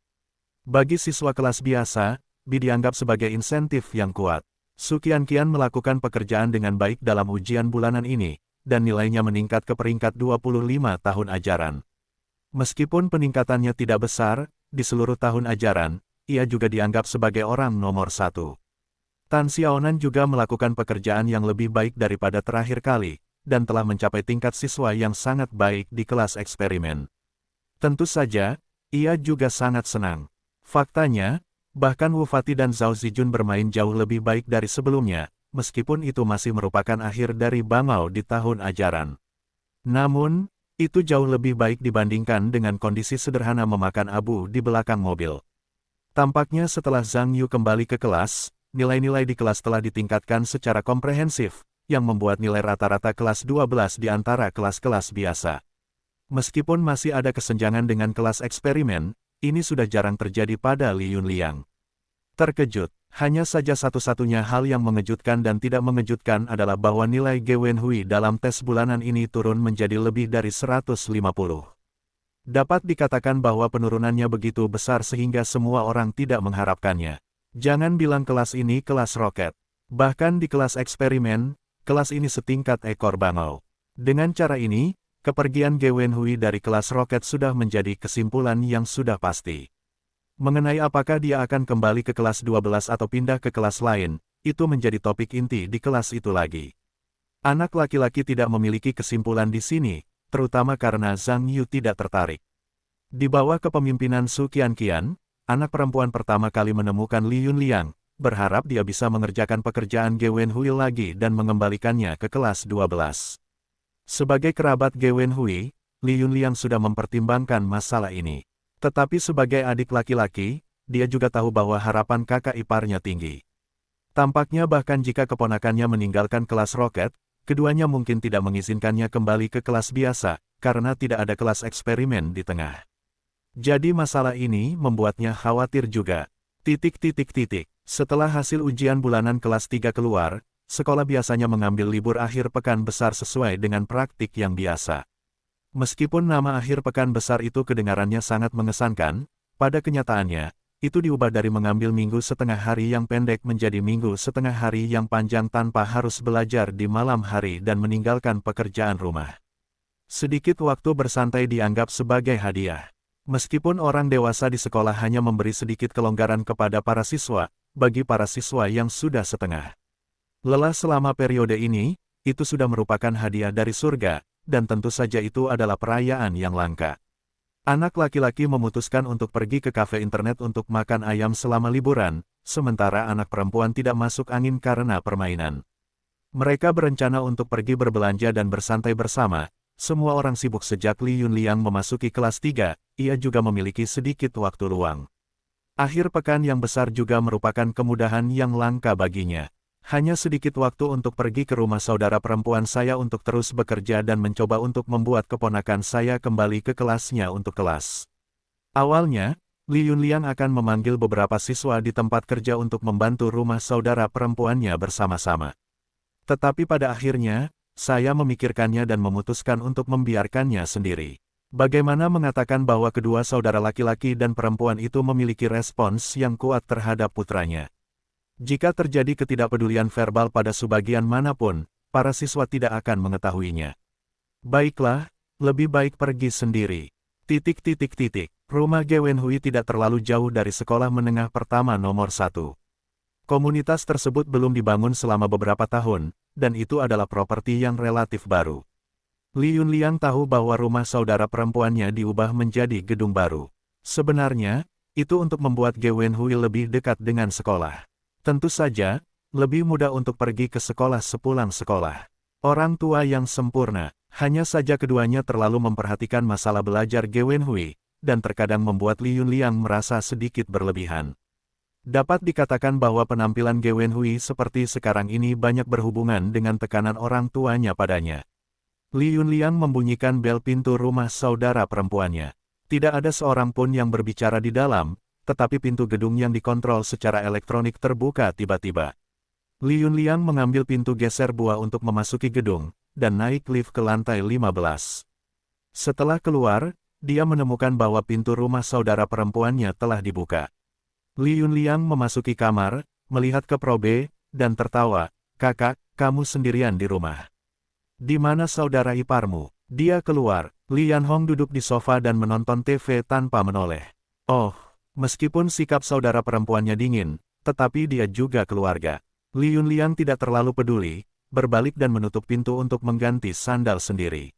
Bagi siswa kelas biasa, Bi dianggap sebagai insentif yang kuat. Su Qianqian melakukan pekerjaan dengan baik dalam ujian bulanan ini, dan nilainya meningkat ke peringkat 25 tahun ajaran. Meskipun peningkatannya tidak besar, di seluruh tahun ajaran, ia juga dianggap sebagai orang nomor 1. Tan Xiaonan juga melakukan pekerjaan yang lebih baik daripada terakhir kali, dan telah mencapai tingkat siswa yang sangat baik di kelas eksperimen. Tentu saja, ia juga sangat senang. Faktanya, bahkan Wu Fati dan Zhao Zijun bermain jauh lebih baik dari sebelumnya, meskipun itu masih merupakan akhir dari Bangao di tahun ajaran. Namun, itu jauh lebih baik dibandingkan dengan kondisi sederhana memakan abu di belakang mobil. Tampaknya setelah Zhang Yu kembali ke kelas, nilai-nilai di kelas telah ditingkatkan secara komprehensif, yang membuat nilai rata-rata kelas 12 di antara kelas-kelas biasa. Meskipun masih ada kesenjangan dengan kelas eksperimen, ini sudah jarang terjadi pada Li Yunliang. Terkejut, hanya saja satu-satunya hal yang mengejutkan dan tidak mengejutkan adalah bahwa nilai Ge Wenhui dalam tes bulanan ini turun menjadi lebih dari 150. Dapat dikatakan bahwa penurunannya begitu besar sehingga semua orang tidak mengharapkannya. Jangan bilang kelas ini kelas roket. Bahkan di kelas eksperimen, kelas ini setingkat ekor bangau. Dengan cara ini, kepergian Ge Wenhui dari kelas roket sudah menjadi kesimpulan yang sudah pasti. Mengenai apakah dia akan kembali ke kelas 12 atau pindah ke kelas lain, itu menjadi topik inti di kelas itu lagi. Anak laki-laki tidak memiliki kesimpulan di sini, terutama karena Zhang Yu tidak tertarik. Di bawah kepemimpinan Su Qianqian, anak perempuan pertama kali menemukan Li Yunliang, berharap dia bisa mengerjakan pekerjaan Ge Wenhui lagi dan mengembalikannya ke kelas 12. Sebagai kerabat Ge Wenhui, Li Yunliang sudah mempertimbangkan masalah ini. Tetapi sebagai adik laki-laki, dia juga tahu bahwa harapan kakak iparnya tinggi. Tampaknya bahkan jika keponakannya meninggalkan kelas roket, keduanya mungkin tidak mengizinkannya kembali ke kelas biasa, karena tidak ada kelas eksperimen di tengah. Jadi masalah ini membuatnya khawatir juga. Setelah hasil ujian bulanan kelas 3 keluar, sekolah biasanya mengambil libur akhir pekan besar sesuai dengan praktik yang biasa. Meskipun nama akhir pekan besar itu kedengarannya sangat mengesankan, pada kenyataannya, itu diubah dari mengambil minggu setengah hari yang pendek menjadi minggu setengah hari yang panjang tanpa harus belajar di malam hari dan meninggalkan pekerjaan rumah. Sedikit waktu bersantai dianggap sebagai hadiah. Meskipun orang dewasa di sekolah hanya memberi sedikit kelonggaran kepada para siswa, bagi para siswa yang sudah setengah lelah selama periode ini, itu sudah merupakan hadiah dari surga, dan tentu saja itu adalah perayaan yang langka. Anak laki-laki memutuskan untuk pergi ke kafe internet untuk makan ayam selama liburan, sementara anak perempuan tidak masuk angin karena permainan. Mereka berencana untuk pergi berbelanja dan bersantai bersama. Semua orang sibuk sejak Li Yunliang memasuki kelas 3, ia juga memiliki sedikit waktu luang. Akhir pekan yang besar juga merupakan kemudahan yang langka baginya. Hanya sedikit waktu untuk pergi ke rumah saudara perempuan saya untuk terus bekerja dan mencoba untuk membuat keponakan saya kembali ke kelasnya untuk kelas. Awalnya, Li Yunliang akan memanggil beberapa siswa di tempat kerja untuk membantu rumah saudara perempuannya bersama-sama. Tetapi pada akhirnya, saya memikirkannya dan memutuskan untuk membiarkannya sendiri. Bagaimana mengatakan bahwa kedua saudara laki-laki dan perempuan itu memiliki respons yang kuat terhadap putranya? Jika terjadi ketidakpedulian verbal pada sebagian manapun, para siswa tidak akan mengetahuinya. Baiklah, lebih baik pergi sendiri. Rumah Ge Wenhui tidak terlalu jauh dari sekolah menengah pertama nomor 1. Komunitas tersebut belum dibangun selama beberapa tahun, dan itu adalah properti yang relatif baru. Li Yunliang tahu bahwa rumah saudara perempuannya diubah menjadi gedung baru. Sebenarnya, itu untuk membuat Ge Wenhui lebih dekat dengan sekolah. Tentu saja, lebih mudah untuk pergi ke sekolah sepulang sekolah. Orang tua yang sempurna, hanya saja keduanya terlalu memperhatikan masalah belajar Ge Wenhui, dan terkadang membuat Li Yunliang merasa sedikit berlebihan. Dapat dikatakan bahwa penampilan Ge Wenhui seperti sekarang ini banyak berhubungan dengan tekanan orang tuanya padanya. Li Yunliang membunyikan bel pintu rumah saudara perempuannya. Tidak ada seorang pun yang berbicara di dalam, tetapi pintu gedung yang dikontrol secara elektronik terbuka tiba-tiba. Li Yunliang mengambil pintu geser buah untuk memasuki gedung, dan naik lift ke lantai 15. Setelah keluar, dia menemukan bahwa pintu rumah saudara perempuannya telah dibuka. Li Yunliang memasuki kamar, melihat ke Probe, dan tertawa, "Kakak, kamu sendirian di rumah. Di mana saudara iparmu?" Dia keluar. Li Yanhong duduk di sofa dan menonton TV tanpa menoleh. Oh, meskipun sikap saudara perempuannya dingin, tetapi dia juga keluarga. Li Yunliang tidak terlalu peduli, berbalik dan menutup pintu untuk mengganti sandal sendiri.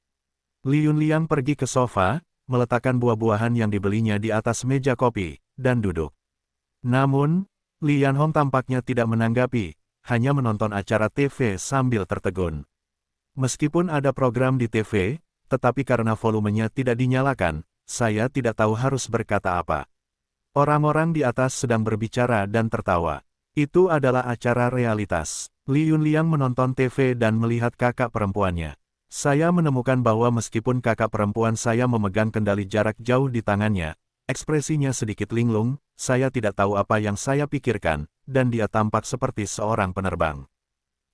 Li Yunliang pergi ke sofa, meletakkan buah-buahan yang dibelinya di atas meja kopi, dan duduk. Namun, Li Yanhong tampaknya tidak menanggapi, hanya menonton acara TV sambil tertegun. Meskipun ada program di TV, tetapi karena volumenya tidak dinyalakan, saya tidak tahu harus berkata apa. Orang-orang di atas sedang berbicara dan tertawa. Itu adalah acara realitas. Li Yunliang menonton TV dan melihat kakak perempuannya. Saya menemukan bahwa meskipun kakak perempuan saya memegang kendali jarak jauh di tangannya, ekspresinya sedikit linglung, saya tidak tahu apa yang saya pikirkan, dan dia tampak seperti seorang penerbang.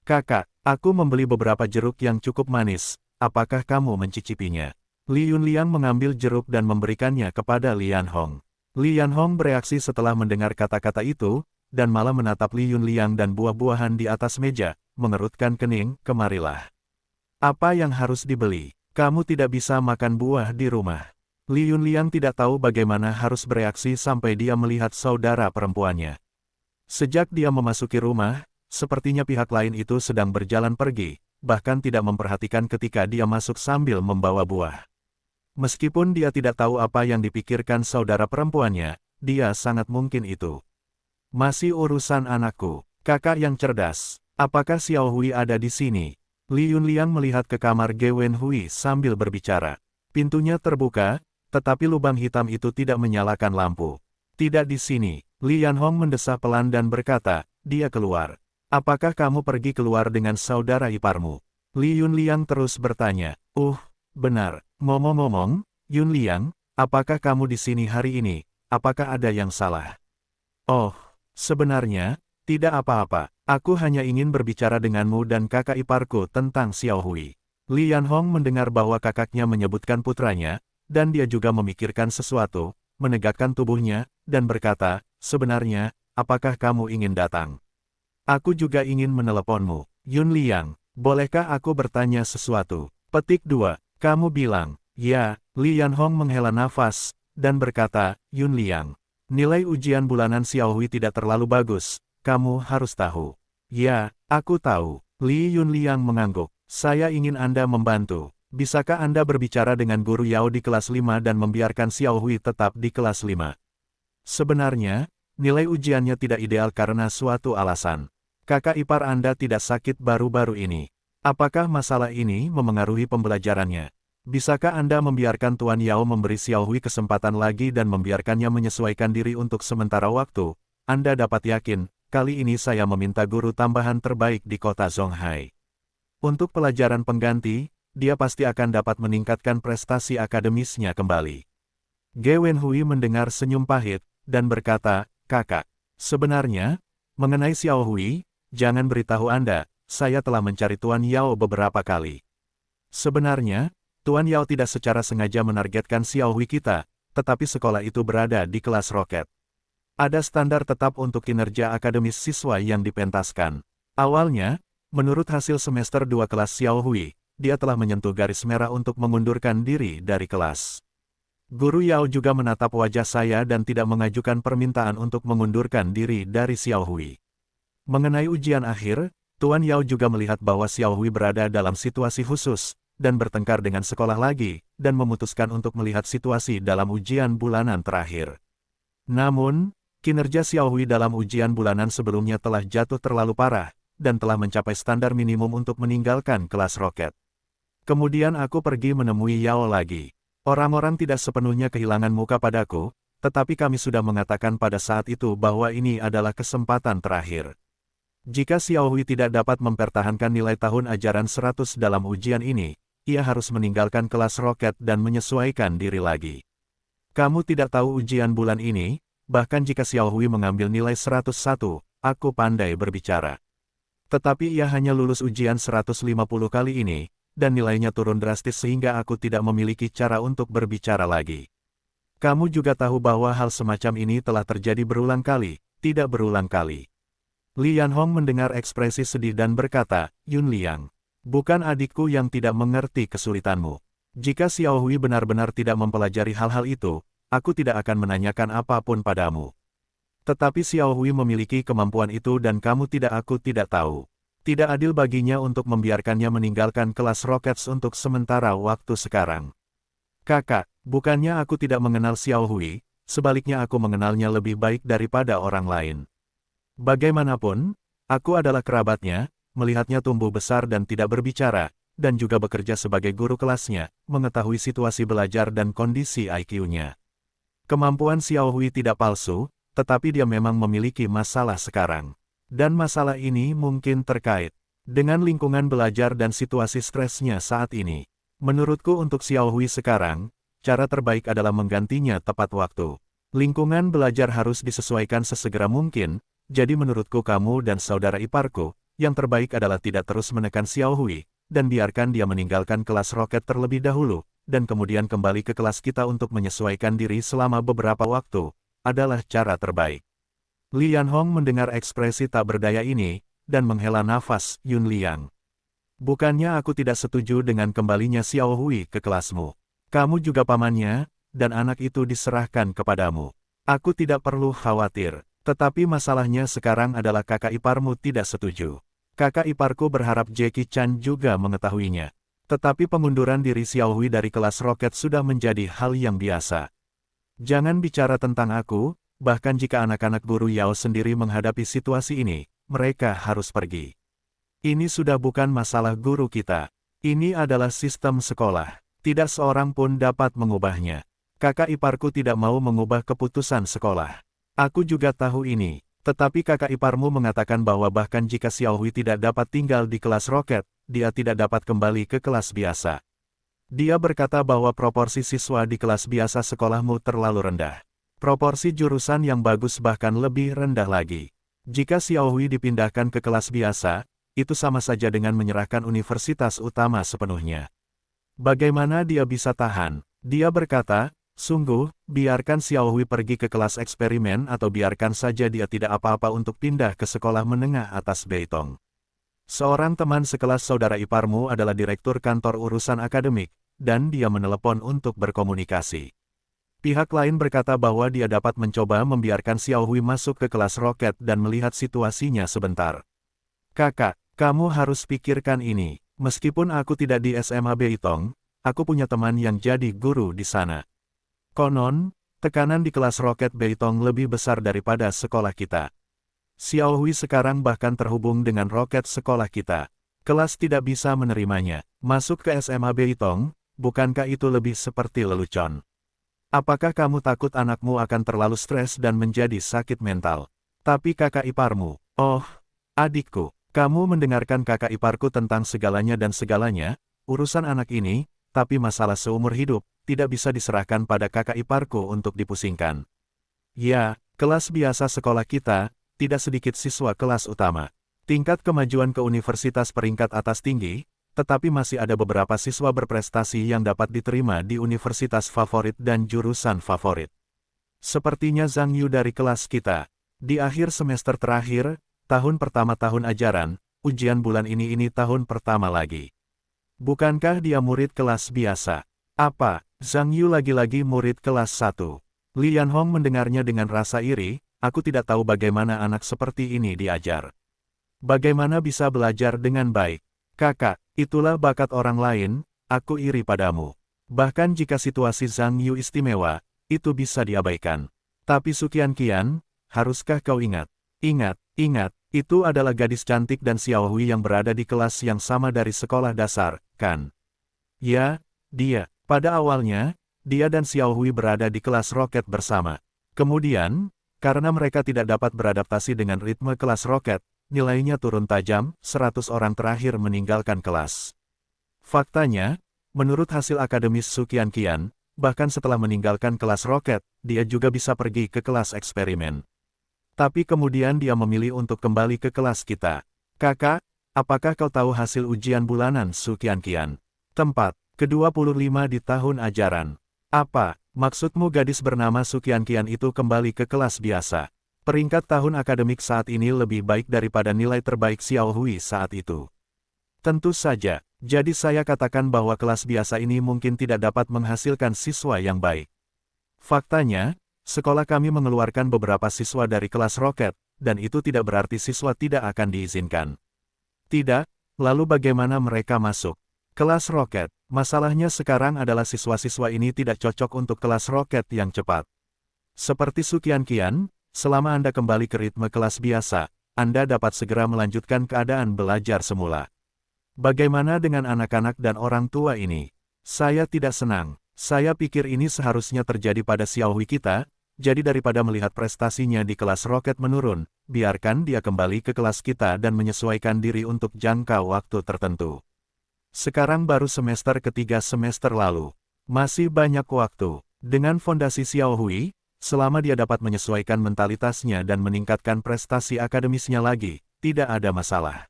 "Kakak, aku membeli beberapa jeruk yang cukup manis, apakah kamu mencicipinya?" Li Yunliang mengambil jeruk dan memberikannya kepada Li Yanhong. Li Yanhong bereaksi setelah mendengar kata-kata itu, dan malah menatap Li Yunliang dan buah-buahan di atas meja, mengerutkan kening, "Kemarilah. Apa yang harus dibeli? Kamu tidak bisa makan buah di rumah." Li Yunliang tidak tahu bagaimana harus bereaksi sampai dia melihat saudara perempuannya. Sejak dia memasuki rumah, sepertinya pihak lain itu sedang berjalan pergi, bahkan tidak memperhatikan ketika dia masuk sambil membawa buah. Meskipun dia tidak tahu apa yang dipikirkan saudara perempuannya, dia sangat mungkin itu masih urusan anakku. Kakak yang cerdas, apakah Xiao Hui ada di sini? Li Yunliang melihat ke kamar Ge Wenhui sambil berbicara. Pintunya terbuka, tetapi lubang hitam itu tidak menyalakan lampu. "Tidak di sini." Li Yanhong mendesah pelan dan berkata, "Dia keluar. Apakah kamu pergi keluar dengan saudara iparmu?" Li Yunliang terus bertanya, benar. Ngomong-ngomong, Yunliang, apakah kamu di sini hari ini? Apakah ada yang salah?" "Oh, sebenarnya, tidak apa-apa. Aku hanya ingin berbicara denganmu dan kakak iparku tentang Xiao Hui." Li Yanhong mendengar bahwa kakaknya menyebutkan putranya, dan dia juga memikirkan sesuatu, menegakkan tubuhnya, dan berkata, "Sebenarnya, apakah kamu ingin datang? Aku juga ingin meneleponmu." "Yunliang, bolehkah aku bertanya sesuatu?" Petik 2. Kamu bilang, "Ya." Li Yanhong menghela nafas, dan berkata, "Yunliang, nilai ujian bulanan Xiao Hui tidak terlalu bagus, kamu harus tahu." "Ya, aku tahu." Li Yunliang mengangguk. "Saya ingin Anda membantu. Bisakah Anda berbicara dengan guru Yao di kelas 5 dan membiarkan Xiao Hui tetap di kelas 5? Sebenarnya, nilai ujiannya tidak ideal karena suatu alasan. Kakak ipar Anda tidak sakit baru-baru ini. Apakah masalah ini memengaruhi pembelajarannya? Bisakah Anda membiarkan Tuan Yao memberi Xiao Hui kesempatan lagi dan membiarkannya menyesuaikan diri untuk sementara waktu? Anda dapat yakin, kali ini saya meminta guru tambahan terbaik di kota Zonghai. Untuk pelajaran pengganti, dia pasti akan dapat meningkatkan prestasi akademisnya kembali." Ge Wenhui mendengar senyum pahit, dan berkata, "Kakak, sebenarnya, mengenai Xiao Hui, jangan beritahu Anda, saya telah mencari Tuan Yao beberapa kali. Sebenarnya, Tuan Yao tidak secara sengaja menargetkan Xiao Hui kita, tetapi sekolah itu berada di kelas roket. Ada standar tetap untuk kinerja akademis siswa yang dipentaskan. Awalnya, Menurut hasil semester 2 kelas Xiao Hui, dia telah menyentuh garis merah untuk mengundurkan diri dari kelas. Guru Yao juga menatap wajah saya dan tidak mengajukan permintaan untuk mengundurkan diri dari Xiao Hui. Mengenai ujian akhir, Tuan Yao juga melihat bahwa Xiao Hui berada dalam situasi khusus, dan bertengkar dengan sekolah lagi, dan memutuskan untuk melihat situasi dalam ujian bulanan terakhir. Namun, kinerja Xiao Hui dalam ujian bulanan sebelumnya telah jatuh terlalu parah, dan telah mencapai standar minimum untuk meninggalkan kelas roket. Kemudian aku pergi menemui Yao lagi. Orang-orang tidak sepenuhnya kehilangan muka padaku, tetapi kami sudah mengatakan pada saat itu bahwa ini adalah kesempatan terakhir. Jika Xiao Hui tidak dapat mempertahankan nilai tahun ajaran 100 dalam ujian ini, ia harus meninggalkan kelas roket dan menyesuaikan diri lagi. Kamu tidak tahu ujian bulan ini, bahkan jika Xiao Hui mengambil nilai 101, aku pandai berbicara. Tetapi ia hanya lulus ujian 150 kali ini, dan nilainya turun drastis sehingga aku tidak memiliki cara untuk berbicara lagi. Kamu juga tahu bahwa hal semacam ini telah terjadi berulang kali, tidak berulang kali. Li Yanhong mendengar ekspresi sedih dan berkata, Yun Liang, bukan adikku yang tidak mengerti kesulitanmu. Jika Xiao Hui benar-benar tidak mempelajari hal-hal itu, aku tidak akan menanyakan apapun padamu. Tetapi Xiao Hui memiliki kemampuan itu dan aku tidak tahu. Tidak adil baginya untuk membiarkannya meninggalkan kelas Rockets untuk sementara waktu sekarang. Kakak, bukannya aku tidak mengenal Xiao Hui, sebaliknya aku mengenalnya lebih baik daripada orang lain. Bagaimanapun, aku adalah kerabatnya, melihatnya tumbuh besar dan tidak berbicara, dan juga bekerja sebagai guru kelasnya, mengetahui situasi belajar dan kondisi IQ-nya. Kemampuan Xiao Hui tidak palsu, tetapi dia memang memiliki masalah sekarang. Dan masalah ini mungkin terkait dengan lingkungan belajar dan situasi stresnya saat ini. Menurutku untuk Xiao Hui sekarang, cara terbaik adalah menggantinya tepat waktu. Lingkungan belajar harus disesuaikan sesegera mungkin, jadi menurutku kamu dan saudara iparku, yang terbaik adalah tidak terus menekan Xiao Hui, dan biarkan dia meninggalkan kelas roket terlebih dahulu, dan kemudian kembali ke kelas kita untuk menyesuaikan diri selama beberapa waktu, adalah cara terbaik. Li Yanhong mendengar ekspresi tak berdaya ini, dan menghela nafas, Yun Liang. Bukannya aku tidak setuju dengan kembalinya Xiao Hui ke kelasmu. Kamu juga pamannya, dan anak itu diserahkan kepadamu. Aku tidak perlu khawatir, tetapi masalahnya sekarang adalah kakak iparmu tidak setuju. Kakak iparku berharap Jackie Chan juga mengetahuinya. Tetapi pengunduran diri Xiao Hui dari kelas roket sudah menjadi hal yang biasa. Jangan bicara tentang aku, bahkan jika anak-anak guru Yao sendiri menghadapi situasi ini, mereka harus pergi. Ini sudah bukan masalah guru kita. Ini adalah sistem sekolah. Tidak seorang pun dapat mengubahnya. Kakak iparku tidak mau mengubah keputusan sekolah. Aku juga tahu ini. Tetapi kakak iparmu mengatakan bahwa bahkan jika Xiao Hui tidak dapat tinggal di kelas roket, dia tidak dapat kembali ke kelas biasa. Dia berkata bahwa proporsi siswa di kelas biasa sekolahmu terlalu rendah. Proporsi jurusan yang bagus bahkan lebih rendah lagi. Jika Xiao Hui dipindahkan ke kelas biasa, itu sama saja dengan menyerahkan universitas utama sepenuhnya. Bagaimana dia bisa tahan? Dia berkata, sungguh, biarkan Xiao Hui pergi ke kelas eksperimen atau biarkan saja dia tidak apa-apa untuk pindah ke sekolah menengah atas Beitong. Seorang teman sekelas saudara iparmu adalah direktur kantor urusan akademik, dan dia menelepon untuk berkomunikasi. Pihak lain berkata bahwa dia dapat mencoba membiarkan Xiao Hui masuk ke kelas roket dan melihat situasinya sebentar. Kakak, kamu harus pikirkan ini. Meskipun aku tidak di SMA Beitong, aku punya teman yang jadi guru di sana. Konon, tekanan di kelas roket Beitong lebih besar daripada sekolah kita. Xiao Hui sekarang bahkan terhubung dengan roket sekolah kita. Kelas tidak bisa menerimanya. Masuk ke SMA Beitong, bukankah itu lebih seperti lelucon? Apakah kamu takut anakmu akan terlalu stres dan menjadi sakit mental? Tapi kakak iparmu, oh, adikku, kamu mendengarkan kakak iparku tentang segalanya dan segalanya, urusan anak ini, tapi masalah seumur hidup, tidak bisa diserahkan pada kakak iparku untuk dipusingkan. Ya, kelas biasa sekolah kita, tidak sedikit siswa kelas utama. Tingkat kemajuan ke universitas peringkat atas tinggi, tetapi masih ada beberapa siswa berprestasi yang dapat diterima di universitas favorit dan jurusan favorit. Sepertinya Zhang Yu dari kelas kita. Di akhir semester terakhir, tahun pertama tahun ajaran, ujian bulan ini tahun pertama lagi. Bukankah dia murid kelas biasa? Apa, Zhang Yu lagi-lagi murid kelas 1? Li Yanhong mendengarnya dengan rasa iri, aku tidak tahu bagaimana anak seperti ini diajar. Bagaimana bisa belajar dengan baik? Kakak, itulah bakat orang lain, aku iri padamu. Bahkan jika situasi Zhang Yu istimewa, itu bisa diabaikan. Tapi Suqian Qian, haruskah kau ingat? Ingat, itu adalah gadis cantik dan Xiao Hui yang berada di kelas yang sama dari sekolah dasar, kan? Ya, dia. Pada awalnya, dia dan Xiao Hui berada di kelas roket bersama. Kemudian, karena mereka tidak dapat beradaptasi dengan ritme kelas roket, nilainya turun tajam, 100 orang terakhir meninggalkan kelas. Faktanya, menurut hasil akademis Suqian Qian, bahkan setelah meninggalkan kelas roket, dia juga bisa pergi ke kelas eksperimen. Tapi kemudian dia memilih untuk kembali ke kelas kita. Kakak, apakah kau tahu hasil ujian bulanan Suqian Qian? Tempat, ke-25 di tahun ajaran. Apa, maksudmu gadis bernama Suqian Qian itu kembali ke kelas biasa? Peringkat tahun akademik saat ini lebih baik daripada nilai terbaik Xiao Hui saat itu. Tentu saja, jadi saya katakan bahwa kelas biasa ini mungkin tidak dapat menghasilkan siswa yang baik. Faktanya, sekolah kami mengeluarkan beberapa siswa dari kelas roket, dan itu tidak berarti siswa tidak akan diizinkan. Tidak, lalu bagaimana mereka masuk? Kelas roket, masalahnya sekarang adalah siswa-siswa ini tidak cocok untuk kelas roket yang cepat. Seperti Suqian Qian, selama Anda kembali ke ritme kelas biasa, Anda dapat segera melanjutkan keadaan belajar semula. Bagaimana dengan anak-anak dan orang tua ini? Saya tidak senang. Saya pikir ini seharusnya terjadi pada Xiao Hui kita, jadi daripada melihat prestasinya di kelas roket menurun, biarkan dia kembali ke kelas kita dan menyesuaikan diri untuk jangka waktu tertentu. Sekarang baru semester ketiga semester lalu. Masih banyak waktu. Dengan fondasi Xiao Hui, selama dia dapat menyesuaikan mentalitasnya dan meningkatkan prestasi akademisnya lagi, tidak ada masalah.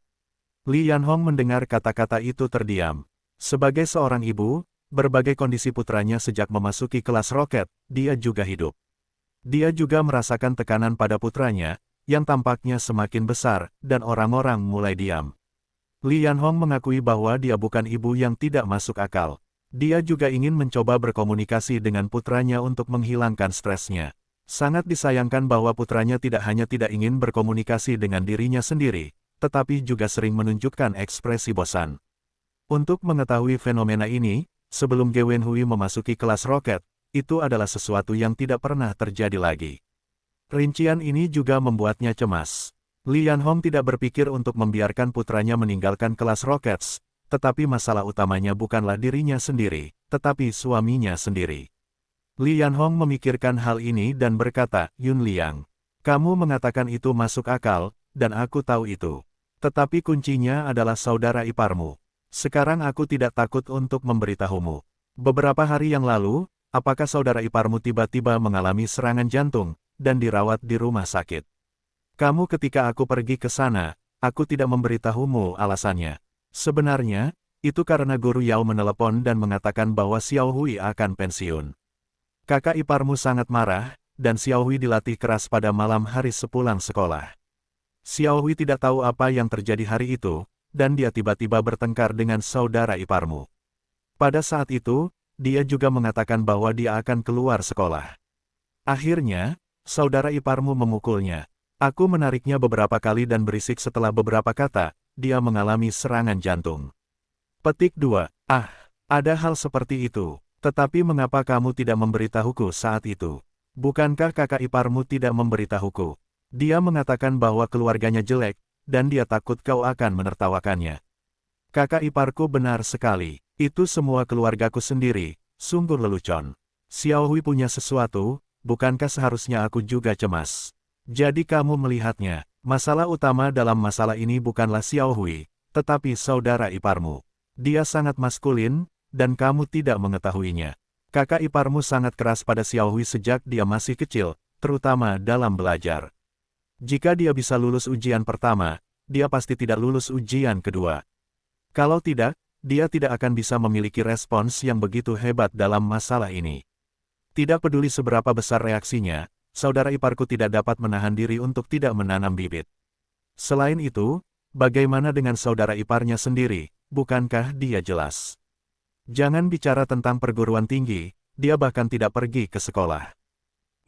Li Yanhong mendengar kata-kata itu terdiam. Sebagai seorang ibu, berbagai kondisi putranya sejak memasuki kelas roket, dia juga hidup. Dia juga merasakan tekanan pada putranya, yang tampaknya semakin besar, dan orang-orang mulai diam. Li Yanhong mengakui bahwa dia bukan ibu yang tidak masuk akal. Dia juga ingin mencoba berkomunikasi dengan putranya untuk menghilangkan stresnya. Sangat disayangkan bahwa putranya tidak hanya tidak ingin berkomunikasi dengan dirinya sendiri, tetapi juga sering menunjukkan ekspresi bosan. Untuk mengetahui fenomena ini, sebelum Ge Wenhui memasuki kelas roket, itu adalah sesuatu yang tidak pernah terjadi lagi. Rincian ini juga membuatnya cemas. Li Yanhong tidak berpikir untuk membiarkan putranya meninggalkan kelas roket, tetapi masalah utamanya bukanlah dirinya sendiri, tetapi suaminya sendiri. Li Yanhong memikirkan hal ini dan berkata, Yun Liang, kamu mengatakan itu masuk akal, dan aku tahu itu. Tetapi kuncinya adalah saudara iparmu. Sekarang aku tidak takut untuk memberitahumu. Beberapa hari yang lalu, apakah saudara iparmu tiba-tiba mengalami serangan jantung, dan dirawat di rumah sakit? Kamu ketika aku pergi ke sana, aku tidak memberitahumu alasannya. Sebenarnya, itu karena Guru Yao menelepon dan mengatakan bahwa Xiao Hui akan pensiun. Kakak iparmu sangat marah, dan Xiao Hui dilatih keras pada malam hari sepulang sekolah. Xiao Hui tidak tahu apa yang terjadi hari itu, dan dia tiba-tiba bertengkar dengan saudara iparmu. Pada saat itu, dia juga mengatakan bahwa dia akan keluar sekolah. Akhirnya, saudara iparmu memukulnya. Aku menariknya beberapa kali dan berisik setelah beberapa kata, dia mengalami serangan jantung. Petik 2. Ada hal seperti itu. Tetapi mengapa kamu tidak memberitahuku saat itu? Bukankah kakak iparmu tidak memberitahuku? Dia mengatakan bahwa keluarganya jelek, dan dia takut kau akan menertawakannya. Kakak iparku benar sekali. Itu semua keluargaku sendiri, sungguh lelucon. Xiao Hui punya sesuatu, bukankah seharusnya aku juga cemas? Jadi kamu melihatnya. Masalah utama dalam masalah ini bukanlah Xiao Hui, tetapi saudara iparmu. Dia sangat maskulin, dan kamu tidak mengetahuinya. Kakak iparmu sangat keras pada Xiao Hui sejak dia masih kecil, terutama dalam belajar. Jika dia bisa lulus ujian pertama, dia pasti tidak lulus ujian kedua. Kalau tidak, dia tidak akan bisa memiliki respons yang begitu hebat dalam masalah ini. Tidak peduli seberapa besar reaksinya, saudara iparku tidak dapat menahan diri untuk tidak menanam bibit. Selain itu, Bagaimana dengan saudara iparnya sendiri, bukankah dia jelas? Jangan bicara tentang perguruan tinggi, dia bahkan tidak pergi ke sekolah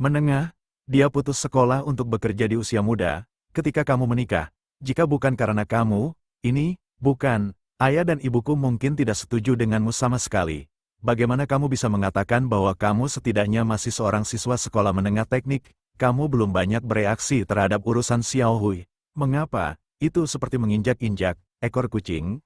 menengah. Dia putus sekolah untuk bekerja di usia muda, ketika kamu menikah. Jika bukan karena kamu, ini, bukan, ayah dan ibuku mungkin tidak setuju denganmu sama sekali. Bagaimana kamu bisa mengatakan bahwa kamu setidaknya masih seorang siswa sekolah menengah teknik? Kamu belum banyak bereaksi terhadap urusan Xiao Hui. Mengapa? Itu seperti menginjak-injak ekor kucing.